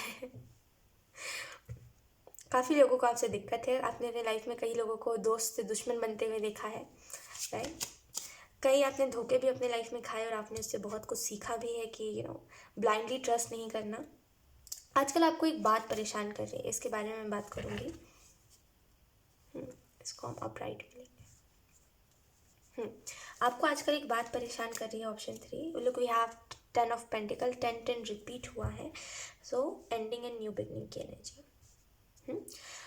काफ़ी लोगों को आपसे दिक्कत है, आपने अपने लाइफ में कई लोगों को दोस्त से दुश्मन बनते हुए देखा है, राइट। कई आपने धोखे भी अपने लाइफ में खाए और आपने उससे बहुत कुछ सीखा भी है कि ब्लाइंडली ट्रस्ट नहीं करना। आजकल आपको एक बात परेशान कर रही है, इसके बारे में मैं बात करूँगी। इसको हम अपराइट भी लेंगे। आपको आजकल एक बात परेशान कर रही है, option three. Look, we have 10 of pentacle, 10 repeat हुआ है, so ending and new beginning की एनर्जी।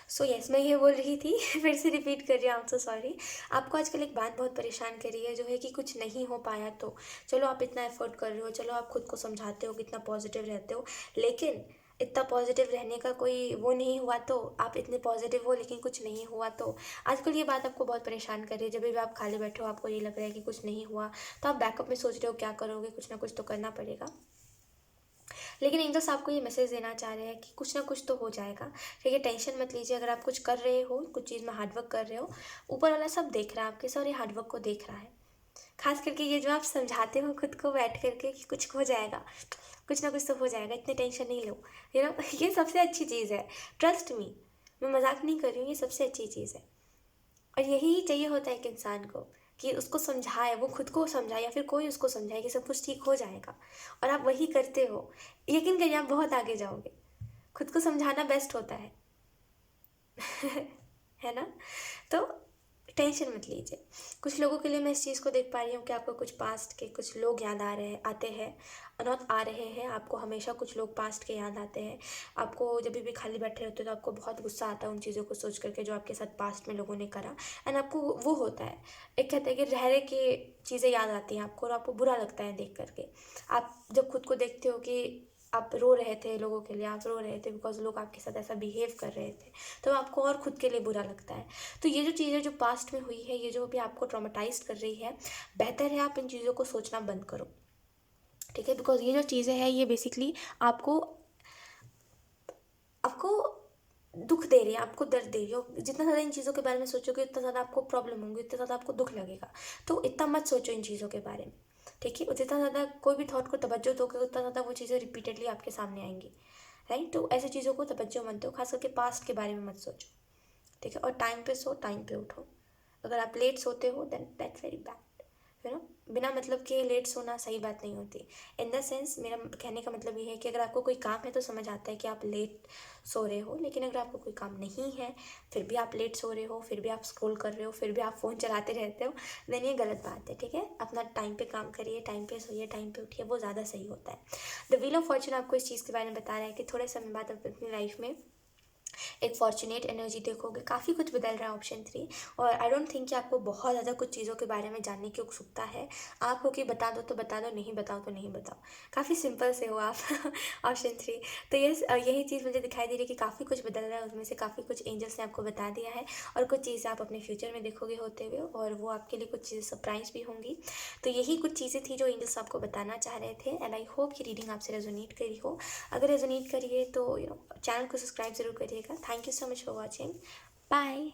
सो यस, मैं ये बोल रही थी फिर से रिपीट कर रही हूँ, आई एम सो सॉरी। आपको आजकल एक बात बहुत परेशान कर रही है, जो है कि कुछ नहीं हो पाया तो चलो आप इतना एफर्ट कर रहे हो, चलो आप खुद को समझाते हो, कितना पॉजिटिव रहते हो, लेकिन इतना पॉजिटिव रहने का कोई वो नहीं हुआ, तो आप इतने पॉजिटिव हो लेकिन कुछ नहीं हुआ, तो आजकल ये बात आपको बहुत परेशान कर रही है। जब भी आप खाली बैठे हो, आपको ये लग रहा है कि कुछ नहीं हुआ, तो आप बैकअप में सोच रहे हो क्या करोगे, कुछ ना कुछ तो करना पड़ेगा। लेकिन एंजल्स आपको ये मैसेज देना चाह रहे हैं कि कुछ ना कुछ तो हो जाएगा, ठीक है। टेंशन मत लीजिए, अगर आप कुछ कर रहे हो, कुछ चीज़ में हार्डवर्क कर रहे हो, ऊपर वाला सब देख रहा है आपके, सारे हार्डवर्क को देख रहा है। खास करके ये जो आप समझाते हो खुद को बैठ करके कि कुछ हो जाएगा, कुछ ना कुछ तो हो जाएगा, इतने टेंशन नहीं लो, ये सबसे अच्छी चीज़ है, ट्रस्ट मी, मैं मजाक नहीं कर रही हूँ, ये सबसे अच्छी चीज़ है। और यही चाहिए होता है एक इंसान को, कि उसको समझाए, वो खुद को समझाए या फिर कोई उसको समझाए कि सब कुछ ठीक हो जाएगा, और आप वही करते हो। यकीन करिए आप बहुत आगे जाओगे, खुद को समझाना बेस्ट होता है है ना। तो टेंशन मत लीजिए। कुछ लोगों के लिए मैं इस चीज़ को देख पा रही हूँ कि आपको कुछ पास्ट के कुछ लोग याद आ रहे हैं, आते हैं, नॉट आ रहे हैं, आपको हमेशा कुछ लोग पास्ट के याद आते हैं। आपको जब भी खाली बैठे होते हो तो आपको बहुत गुस्सा आता है उन चीज़ों को सोच करके जो आपके साथ पास्ट में लोगों ने करा, एंड आपको वो होता है, एक कहते हैं कि रह रहे के चीज़ें याद आती हैं आपको, और आपको बुरा लगता है देख करके। आप जब खुद को देखते हो कि आप रो रहे थे लोगों के लिए, आप रो रहे थे बिकॉज़ लोग आपके साथ ऐसा बिहेव कर रहे थे, तो आपको और खुद के लिए बुरा लगता है। तो ये जो चीज़ें जो पास्ट में हुई है, ये जो भी आपको ट्रॉमेटाइज़ कर रही है, बेहतर है आप इन चीज़ों को सोचना बंद करो, ठीक है? बिकॉज़ ये जो चीज़ें हैं ये बेसिकली आपको आपको दुःख दे रही है, आपको दर्द दे रही है, और जितना ज़्यादा इन चीज़ों के बारे में सोचोगे उतना ज़्यादा आपको प्रॉब्लम होंगी, उतना ज़्यादा आपको दुःख लगेगा। तो इतना मत सोचो इन चीज़ों के बारे में, ठीक है? और जितना ज़्यादा कोई भी थॉट को तवज्जो दोगे उतना ज़्यादा वो चीज़ें रिपीटेडली आपके सामने आएँगी, राइट? तो ऐसी चीज़ों को तवज्जो मत दो, ख़ास करके पास्ट के बारे में मत सोचो, ठीक है? और टाइम पे सो, टाइम पे उठो। अगर आप लेट सोते हो देन दैट्स वेरी बैड, बिना मतलब के लेट सोना सही बात नहीं होती। इन द सेंस मेरा कहने का मतलब ये है कि अगर आपको कोई काम है तो समझ आता है कि आप लेट सो रहे हो, लेकिन अगर आपको कोई काम नहीं है, फिर भी आप लेट सो रहे हो, फिर भी आप स्क्रॉल कर रहे हो, फिर भी आप फ़ोन चलाते रहते हो, देन ये गलत बात है, ठीक है? अपना टाइम पे काम करिए, टाइम पे सोइए, टाइम पे उठिए, वो ज़्यादा सही होता है। द व्हील ऑफ फॉर्च्यून आपको इस चीज़ के बारे में बता रहा है कि थोड़े समय बाद आप अपनी लाइफ में एक फॉर्चुनेट एनर्जी देखोगे, काफ़ी कुछ बदल रहा है ऑप्शन 3। और आई डोंट थिंक कि आपको बहुत ज़्यादा कुछ चीज़ों के बारे में जानने की उत्सुकता है। आपको कि बता दो तो बता दो, नहीं बताओ तो नहीं बताओ, काफ़ी सिंपल से हो आप ऑप्शन 3। तो यही चीज़ मुझे दिखाई दे रही है कि काफ़ी कुछ बदल रहा है, उसमें से काफ़ी कुछ एंजल्स ने आपको बता दिया है, और कुछ चीज़ें आप अपने फ्यूचर में देखोगे होते हुए, और वो आपके लिए कुछ चीज़ें सरप्राइज भी होंगी। तो यही कुछ चीज़ें थी जो एंजल्स आपको बताना चाह रहे थे, एंड आई होप कि रीडिंग आपसे रेजोनेट करी हो। अगर रेजोनेट करिए तो चैनल को सब्सक्राइब ज़रूर करिएगा। Thank you so much for watching. Bye.